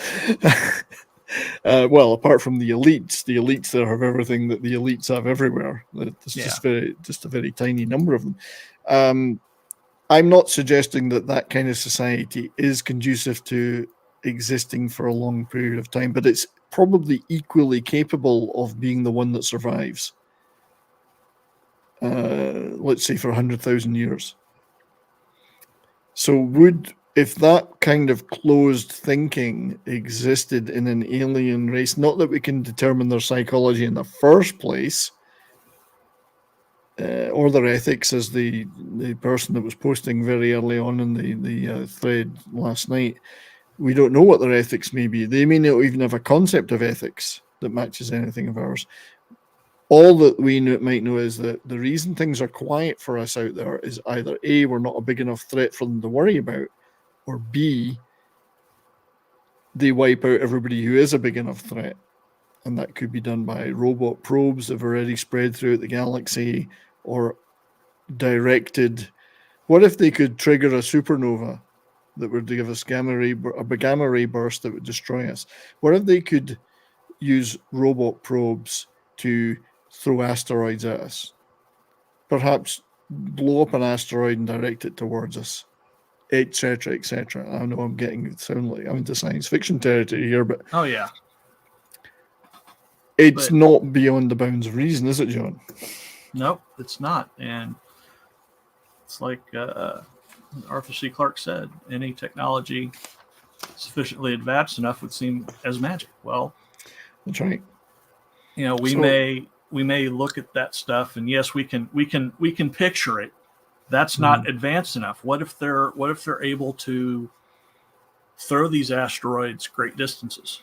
Well, apart from the elites there have everything that the elites have everywhere. It's just a very tiny number of them. I'm not suggesting that kind of society is conducive to existing for a long period of time, but it's probably equally capable of being the one that survives. Let's say for 100,000 years. So if that kind of closed thinking existed in an alien race, not that we can determine their psychology in the first place, or their ethics, as the person that was posting very early on in the thread last night, we don't know what their ethics may be. They may not even have a concept of ethics that matches anything of ours. All that we might know is that the reason things are quiet for us out there is either A, we're not a big enough threat for them to worry about, or B, they wipe out everybody who is a big enough threat. And that could be done by robot probes that have already spread throughout the galaxy, or directed. What if they could trigger a supernova that would give us a gamma ray burst that would destroy us? What if they could use robot probes to throw asteroids at us? Perhaps blow up an asteroid and direct it towards us, etc., etc. I know I'm into science fiction territory here, but oh yeah, it's not beyond the bounds of reason, is it, John? Nope, it's not. And it's like Arthur C. Clarke said, any technology sufficiently advanced enough would seem as magic. Well, that's right. We may look at that stuff, and yes, we can picture it. That's not advanced enough. What if they're able to throw these asteroids great distances?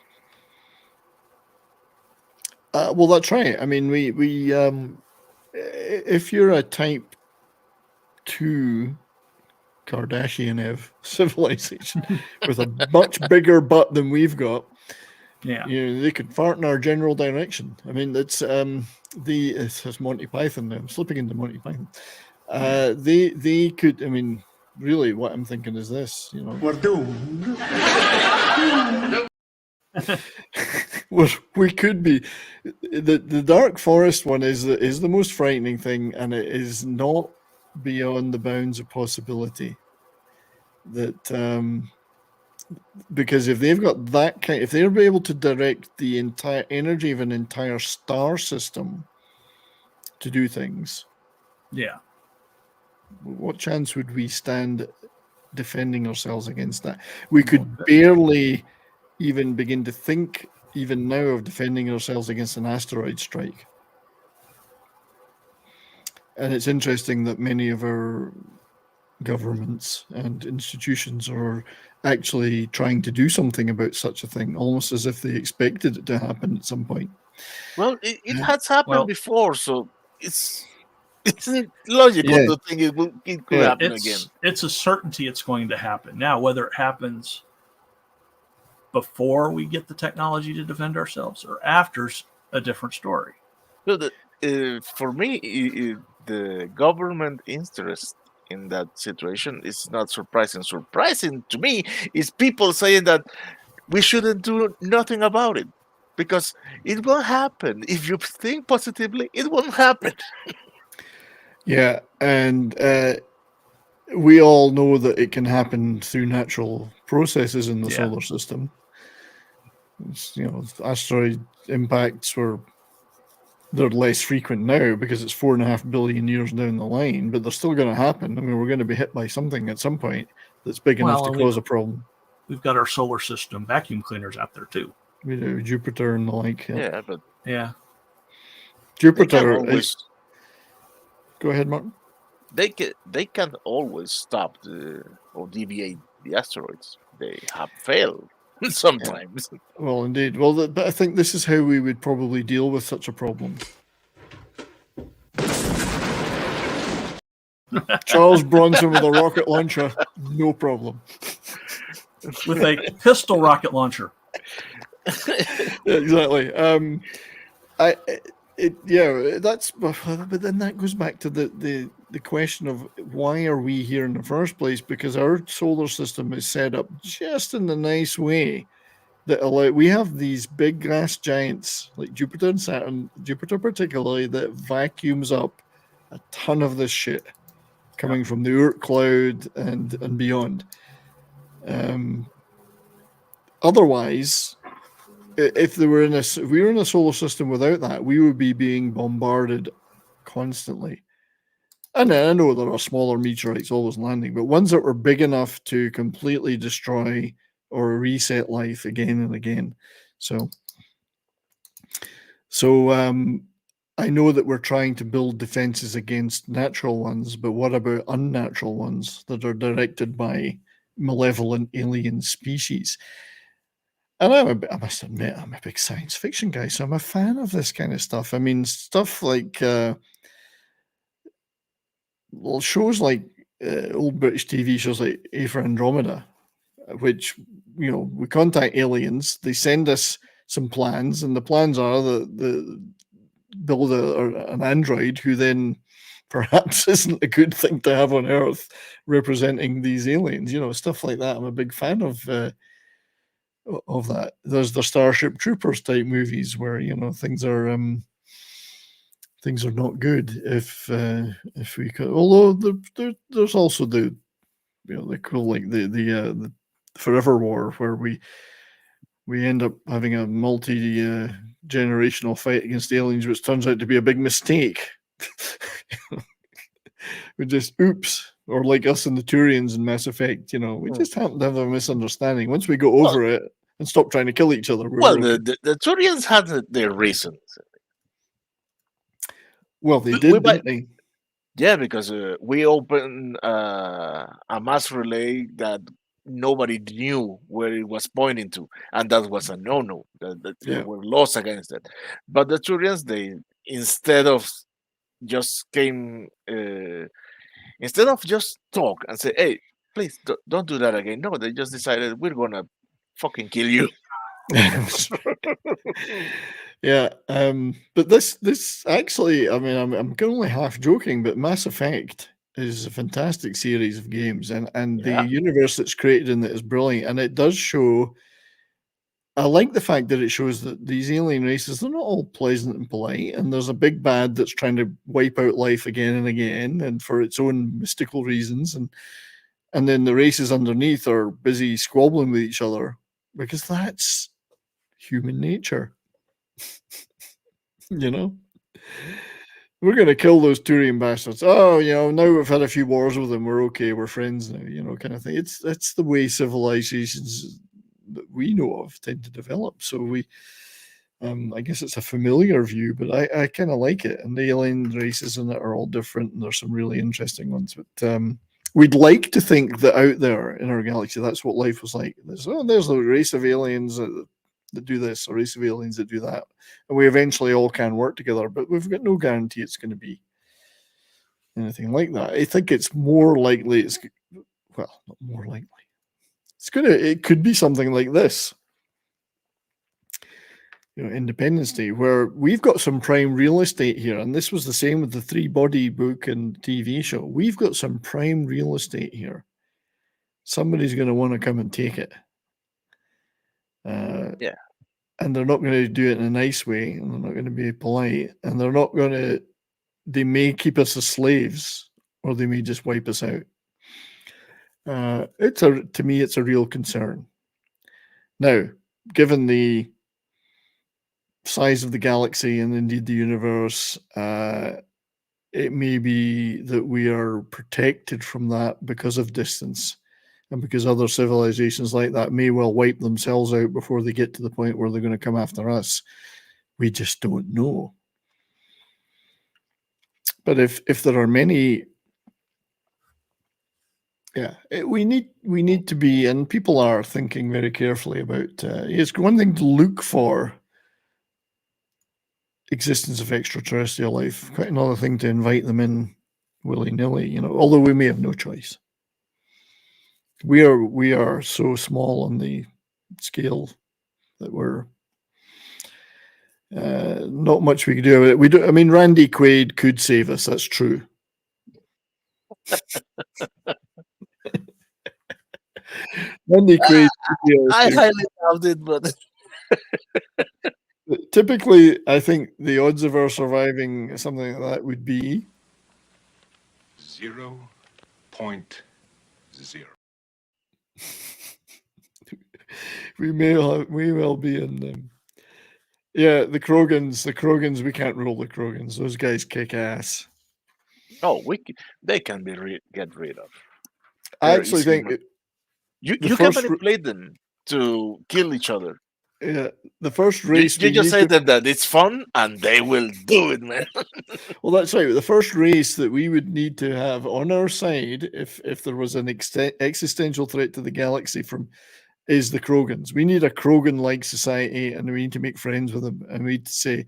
Well, that's right. I mean, we if you're a type 2 Kardashian-ev civilization with a much bigger butt than we've got, they could fart in our general direction. I mean, it's Monty Python now. I'm slipping into Monty Python. They could. I mean, really, what I'm thinking is this. We're doomed. We could be. The Dark Forest one is the most frightening thing, and it is not beyond the bounds of possibility. That because if they've got that kind, if they're able to direct the entire energy of an entire star system to do things, what chance would we stand defending ourselves against that? We could barely even begin to think, even now, of defending ourselves against an asteroid strike. And it's interesting that many of our governments and institutions are actually trying to do something about such a thing, almost as if they expected it to happen at some point. Well, it has happened before, so it's logical to think it could happen again. It's a certainty it's going to happen. Now, whether it happens before we get the technology to defend ourselves or after's a different story. Well, for me, the government interest in that situation is not surprising. Surprising to me is people saying that we shouldn't do nothing about it because it will happen. If you think positively, it won't happen. Yeah, and we all know that it can happen through natural processes in the solar system. Asteroid impacts they're less frequent now because it's 4.5 billion years down the line, but they're still going to happen. I mean, we're going to be hit by something at some point that's big enough to cause a problem. We've got our solar system vacuum cleaners out there too. We do, Jupiter and the like. Jupiter is. Go ahead, Martin. They can always stop or deviate the asteroids. They have failed Sometimes. Well, indeed. Well, but I think this is how we would probably deal with such a problem. Charles Bronson with a rocket launcher, no problem. With a pistol rocket launcher. Exactly. That's. But then that goes back to the question of why are we here in the first place? Because our solar system is set up just in the nice way that we have these big gas giants like Jupiter and Saturn, Jupiter particularly, that vacuums up a ton of this shit coming from the Oort cloud and beyond. Otherwise, if we were in a solar system without that, we would be being bombarded constantly. And I know there are smaller meteorites always landing, but ones that were big enough to completely destroy or reset life again and again. So I know that we're trying to build defenses against natural ones, but what about unnatural ones that are directed by malevolent alien species? And I must admit, I'm a big science fiction guy, so I'm a fan of this kind of stuff. I mean, stuff like shows like old British TV shows like A for Andromeda, which, we contact aliens, they send us some plans, and the plans are the build an android who then perhaps isn't a good thing to have on Earth representing these aliens, stuff like that. I'm a big fan of that. There's the Starship Troopers type movies where things are not good if we could. Although there's also the cool, like the Forever War, where we end up having a multi generational fight against aliens, which turns out to be a big mistake. We just oops. Or like us and the Turians in Mass Effect, we just happen to have a misunderstanding. Once we go over it and stop trying to kill each other, the Turians had their reasons. Well, they did, didn't they? Yeah, because we opened a mass relay that nobody knew where it was pointing to, and that was a no-no. They were lost against it. But the Turians, they instead of just talk and say, "Hey, please don't do that again." No, they just decided we're gonna fucking kill you. Yeah, but this actually, I mean, I'm only half joking, but Mass Effect is a fantastic series of games, and the universe that's created in it is brilliant, and it does show. I like the fact that it shows that these alien races, they're not all pleasant and polite, and there's a big bad that's trying to wipe out life again and again, and for its own mystical reasons, and then the races underneath are busy squabbling with each other because that's human nature. We're going to kill those Turian bastards. Oh, now we've had a few wars with them. We're okay. We're friends now, kind of thing. That's the way civilizations that we know of tend to develop. So I guess it's a familiar view, but I kind of like it. And the alien races in it are all different, and there's some really interesting ones. But we'd like to think that out there in our galaxy, that's what life was like. There's a race of aliens that do this, a race of aliens that do that, and we eventually all can work together, but we've got no guarantee it's going to be anything like that. I think it's more likely not more likely. It could be something like this. Independence Day, where we've got some prime real estate here, and this was the same with the Three Body book and TV show. We've got some prime real estate here. Somebody's going to want to come and take it. And they're not going to do it in a nice way, and they're not going to be polite, and they may keep us as slaves, or they may just wipe us out. To me, it's a real concern. Now, given the size of the galaxy and indeed the universe, it may be that we are protected from that because of distance. And because other civilizations like that may well wipe themselves out before they get to the point where they're going to come after us. We just don't know. But if there are many Yeah, we need to be, and people are thinking very carefully about. It's one thing to look for existence of extraterrestrial life. Quite another thing to invite them in willy nilly. You know, although we may have no choice. We are so small on the scale that we're not much we can do about it. We do. I mean, Randy Quaid could save us. That's true. Randy Quaid. I highly doubt it, but typically, I think the odds of our surviving something like that would be 0.0. we may well be in them. Yeah, the Krogans. We can't rule the Krogans. Those guys kick ass. no, they can be get rid of. I actually think you can manipulate them to kill each other. Yeah, the first race. You just say that it's fun, and they will do it, man. Well, that's right. The first race that we would need to have on our side, if there was an existential threat to the galaxy is the Krogans. We need a Krogan-like society, and we need to make friends with them. And we'd say,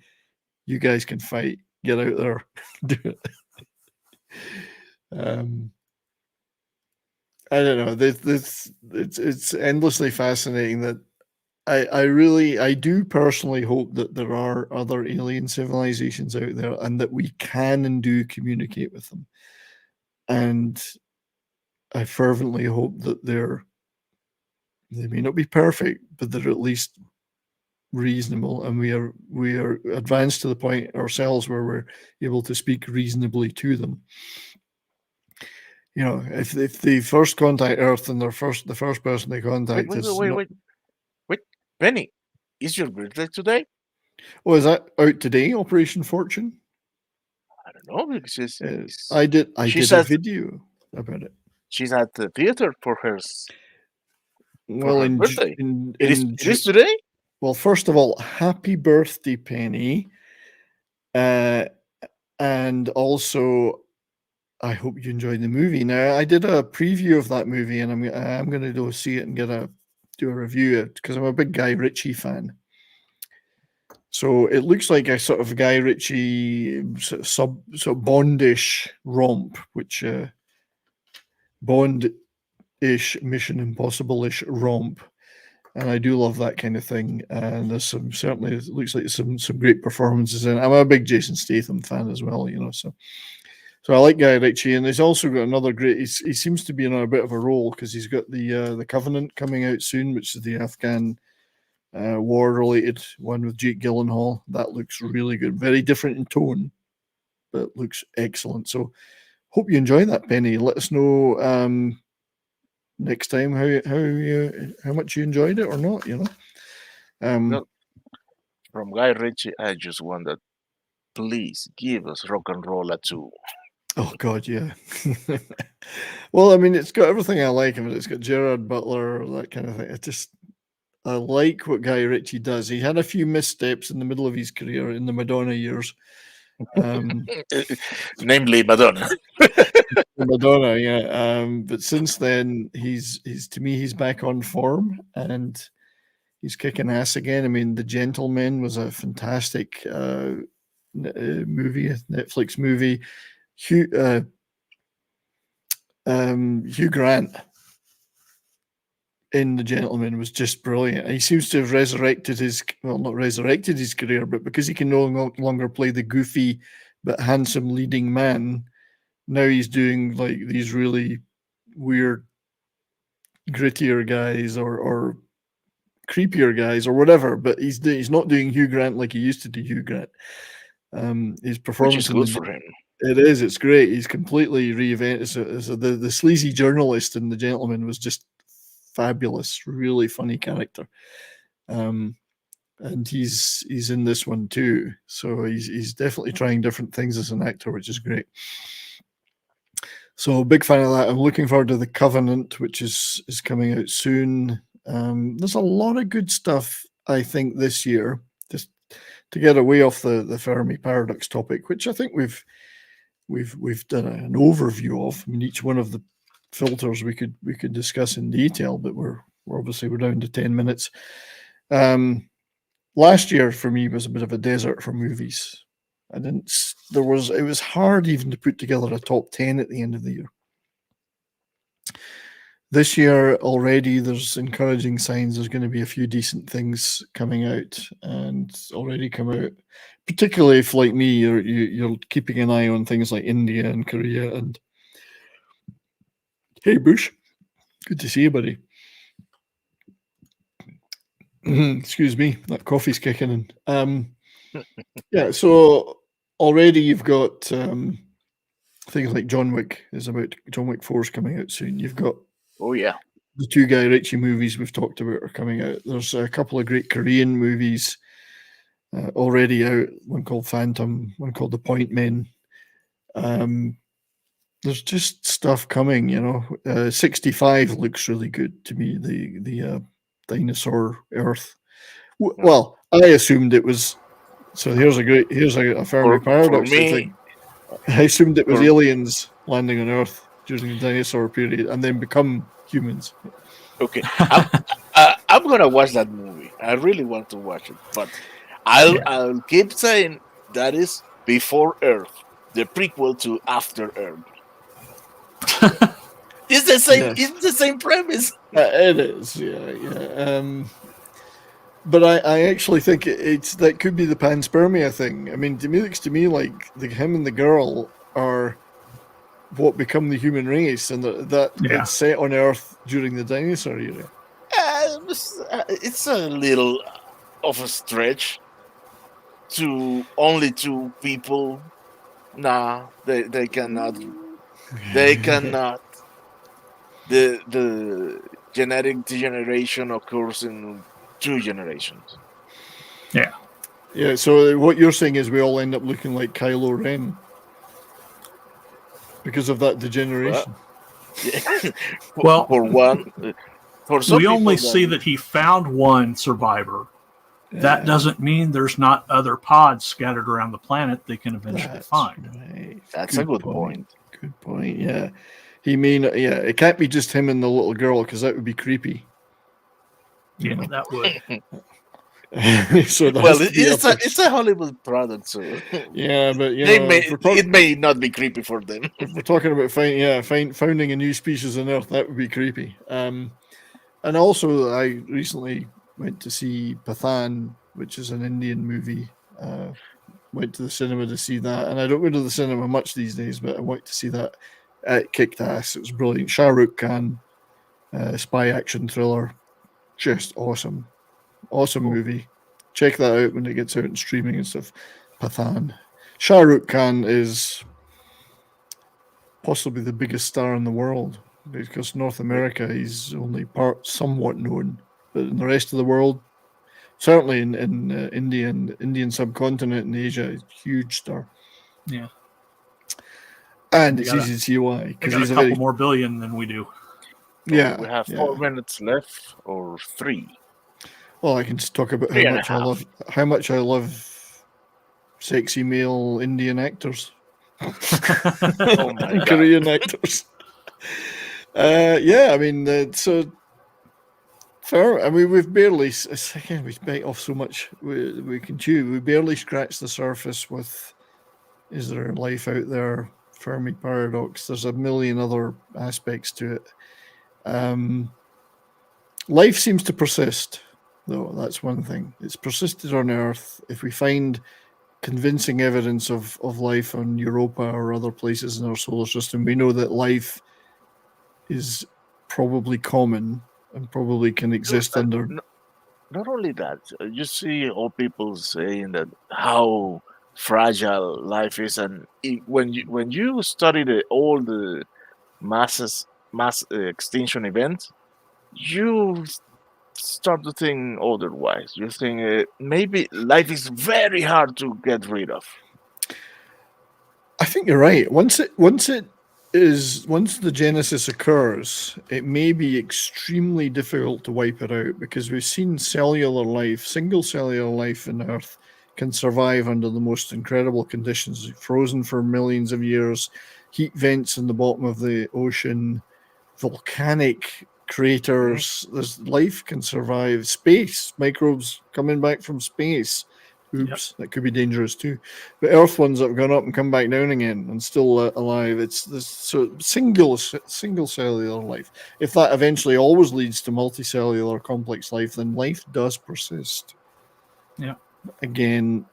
"You guys can fight. Get out there, do it." I don't know. It's endlessly fascinating that I do personally hope that there are other alien civilizations out there and that we can and do communicate with them. And I fervently hope that they may not be perfect, but they're at least reasonable, and we are advanced to the point ourselves where we're able to speak reasonably to them. You know, if they first contact Earth and the first person they contact Wait, Penny, is your birthday today? Oh, is that out today, Operation Fortune? I don't know, because I did a video about it. She's at the theater for her birthday. It is today? Well, first of all, happy birthday, Penny. And also, I hope you enjoyed the movie. Now, I did a preview of that movie, and I'm going to go see it and do a review because I'm a big Guy Ritchie fan. So it looks like a sort of Guy Ritchie sort of Bondish romp, which Bond-ish, Mission Impossible-ish romp, and I do love that kind of thing. And there's certainly it looks like some great performances in it. I'm a big Jason Statham fan as well, you know. So I like Guy Ritchie, and he's also got another great. He seems to be in a bit of a role because he's got the Covenant coming out soon, which is the Afghan war-related one with Jake Gyllenhaal. That looks really good. Very different in tone, but looks excellent. So hope you enjoy that, Penny. Let us know next time how much you enjoyed it or not. You know. From Guy Ritchie, I just want that. Please give us Rock and Roll 2. Oh God, yeah. Well, I mean, it's got everything I like. I mean, it's got Gerard Butler, that kind of thing. I like what Guy Ritchie does. He had a few missteps in the middle of his career in the Madonna years. Namely Madonna. Madonna, yeah. But since then, he's to me, he's back on form and he's kicking ass again. I mean, The Gentleman was a fantastic movie, a Netflix movie. Hugh Grant in The Gentleman was just brilliant. He seems to have not resurrected his career, but because he can no longer play the goofy but handsome leading man, now he's doing like these really weird, grittier guys or creepier guys or whatever. But he's not doing Hugh Grant like he used to do Hugh Grant. His performance Which is good for him. It is. It's great. He's completely reinvented. So the sleazy journalist in The Gentleman was just fabulous. Really funny character. And he's in this one too. So he's definitely trying different things as an actor, which is great. So big fan of that. I'm looking forward to The Covenant, which is coming out soon. There's a lot of good stuff, I think, this year. Just to get away off the Fermi Paradox topic, which I think we've done an overview of. I mean, each one of the filters we could discuss in detail, but we're down to 10 minutes. Last year for me was a bit of a desert for movies. It was hard even to put together a top 10 at the end of the year. This year already there's encouraging signs there's going to be a few decent things coming out, and already come out, particularly if, like me, you're keeping an eye on things like India and Korea. And hey Bush, good to see you, buddy. Excuse me, that coffee's kicking in. Yeah, so already you've got things like John Wick 4 is coming out soon. You've got the 2 Guy Ritchie movies we've talked about are coming out. There's a couple of great Korean movies already out. One called Phantom, one called The Point Men. There's just stuff coming, 65 looks really good to me. The dinosaur Earth. Well, I assumed it was. So here's a Fermi Paradox. I assumed it was aliens landing on Earth during the dinosaur period and then become humans. Okay, I'm gonna watch that movie. I really want to watch it, but I'll keep saying that is Before Earth, the prequel to After Earth. It's the same. Yes. It's the same premise. It is, yeah. But I actually think that could be the panspermia thing. I mean, it looks to me like him and the girl are what become the human race, and it's set on Earth during the dinosaur era. It's a little of a stretch to only 2 people. Nah, they cannot. They cannot. The genetic degeneration occurs in 2 generations. Yeah. Yeah, so what you're saying is we all end up looking like Kylo Ren because of that degeneration. Well, for one, we only see that he found one survivor. That doesn't mean there's not other pods scattered around the planet they can eventually find. Right. That's a good point. Good point, yeah. It can't be just him and the little girl, because that would be creepy. Yeah, that would. So it's a Hollywood product, so yeah, but it may not be creepy for them. If we're talking about founding a new species on Earth, that would be creepy. And also, I recently went to see Patron, which is an Indian movie. Went to the cinema to see that, and I don't go to the cinema much these days, but I went to see that. It kicked ass. It was brilliant. Shah Rukh Khan, spy action thriller, just awesome. Awesome movie. Check that out when it gets out in streaming and stuff. Pathan. Shah Rukh Khan is possibly the biggest star in the world, because North America he's only somewhat known, but in the rest of the world, certainly in India and Indian subcontinent and Asia, he's a huge star. Yeah. And it's easy to see why, because he's a couple more billion than we do. Yeah. We have 4 minutes left, or 3. Well, I can just talk about how much I love sexy male Indian actors. Oh my God. Korean actors. I mean, so fair. I mean, we've barely. Again, we bite off so much we can chew. We barely scratched the surface with. Is there life out there? Fermi Paradox. There's a million other aspects to it. Life seems to persist. Though that's one thing. It's persisted on Earth. If we find convincing evidence of life on Europa or other places in our solar system, we know that life is probably common and probably can exist under. Not only that, you see all people saying that how fragile life is, and when you study all the mass extinction events, you start to think otherwise. You think maybe life is very hard to get rid of. I think you're right. Once the genesis occurs, it may be extremely difficult to wipe it out, because we've seen single cellular life in Earth can survive under the most incredible conditions, frozen for millions of years, heat vents in the bottom of the ocean, volcanic craters. There's life can survive. Space microbes coming back from space. Oops, that could be dangerous too. But Earth ones that have gone up and come back down again and still alive. It's this single cellular life. If that eventually always leads to multicellular complex life, then life does persist. Yeah. Again,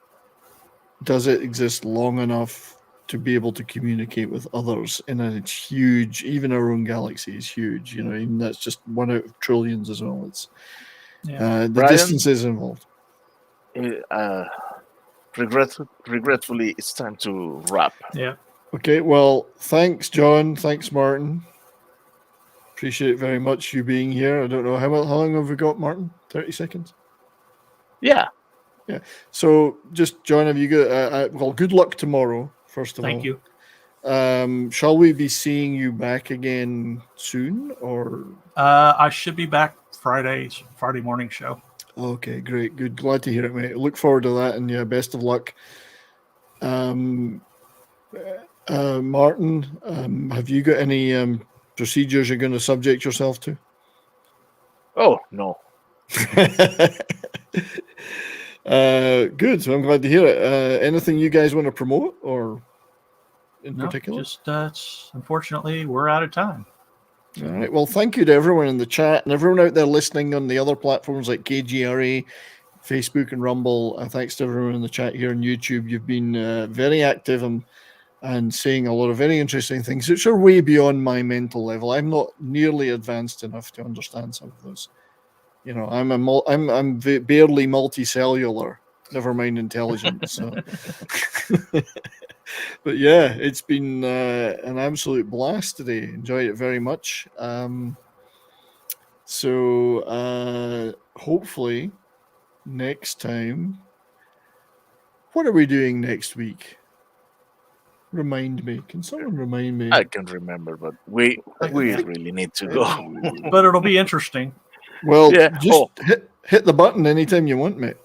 does it exist long enough to be able to communicate with others in a huge, even our own galaxy is huge, you know, even that's just one out of trillions as well. It's the Brian, distances involved. Regretfully, it's time to wrap. Yeah. Okay, well, thanks, John. Thanks, Martin. Appreciate it very much you being here. I don't know, how long have we got, Martin? 30 seconds? Yeah. Yeah. So, just, John, have you got, well, good luck tomorrow, first of all. Thank you. Shall we be seeing you back again soon, or? I should be back Friday morning show. Okay, great. Good. Glad to hear it, mate. Look forward to that, and yeah, best of luck. Martin, have you got any procedures you're going to subject yourself to? Oh, no. Good. So I'm glad to hear it. Anything you guys want to promote, or in particular? Just unfortunately, we're out of time. All right. Well, thank you to everyone in the chat and everyone out there listening on the other platforms like KGRA, Facebook, and Rumble. Thanks to everyone in the chat here on YouTube. You've been very active and saying a lot of very interesting things, which are way beyond my mental level. I'm not nearly advanced enough to understand some of those. You know, I'm barely multicellular. Never mind intelligent. So. But yeah, it's been an absolute blast today. Enjoyed it very much. So hopefully next time, what are we doing next week? Remind me. Can someone remind me? I can remember, but we really need to go. But it'll be interesting. Well, just hit the button anytime you want, mate.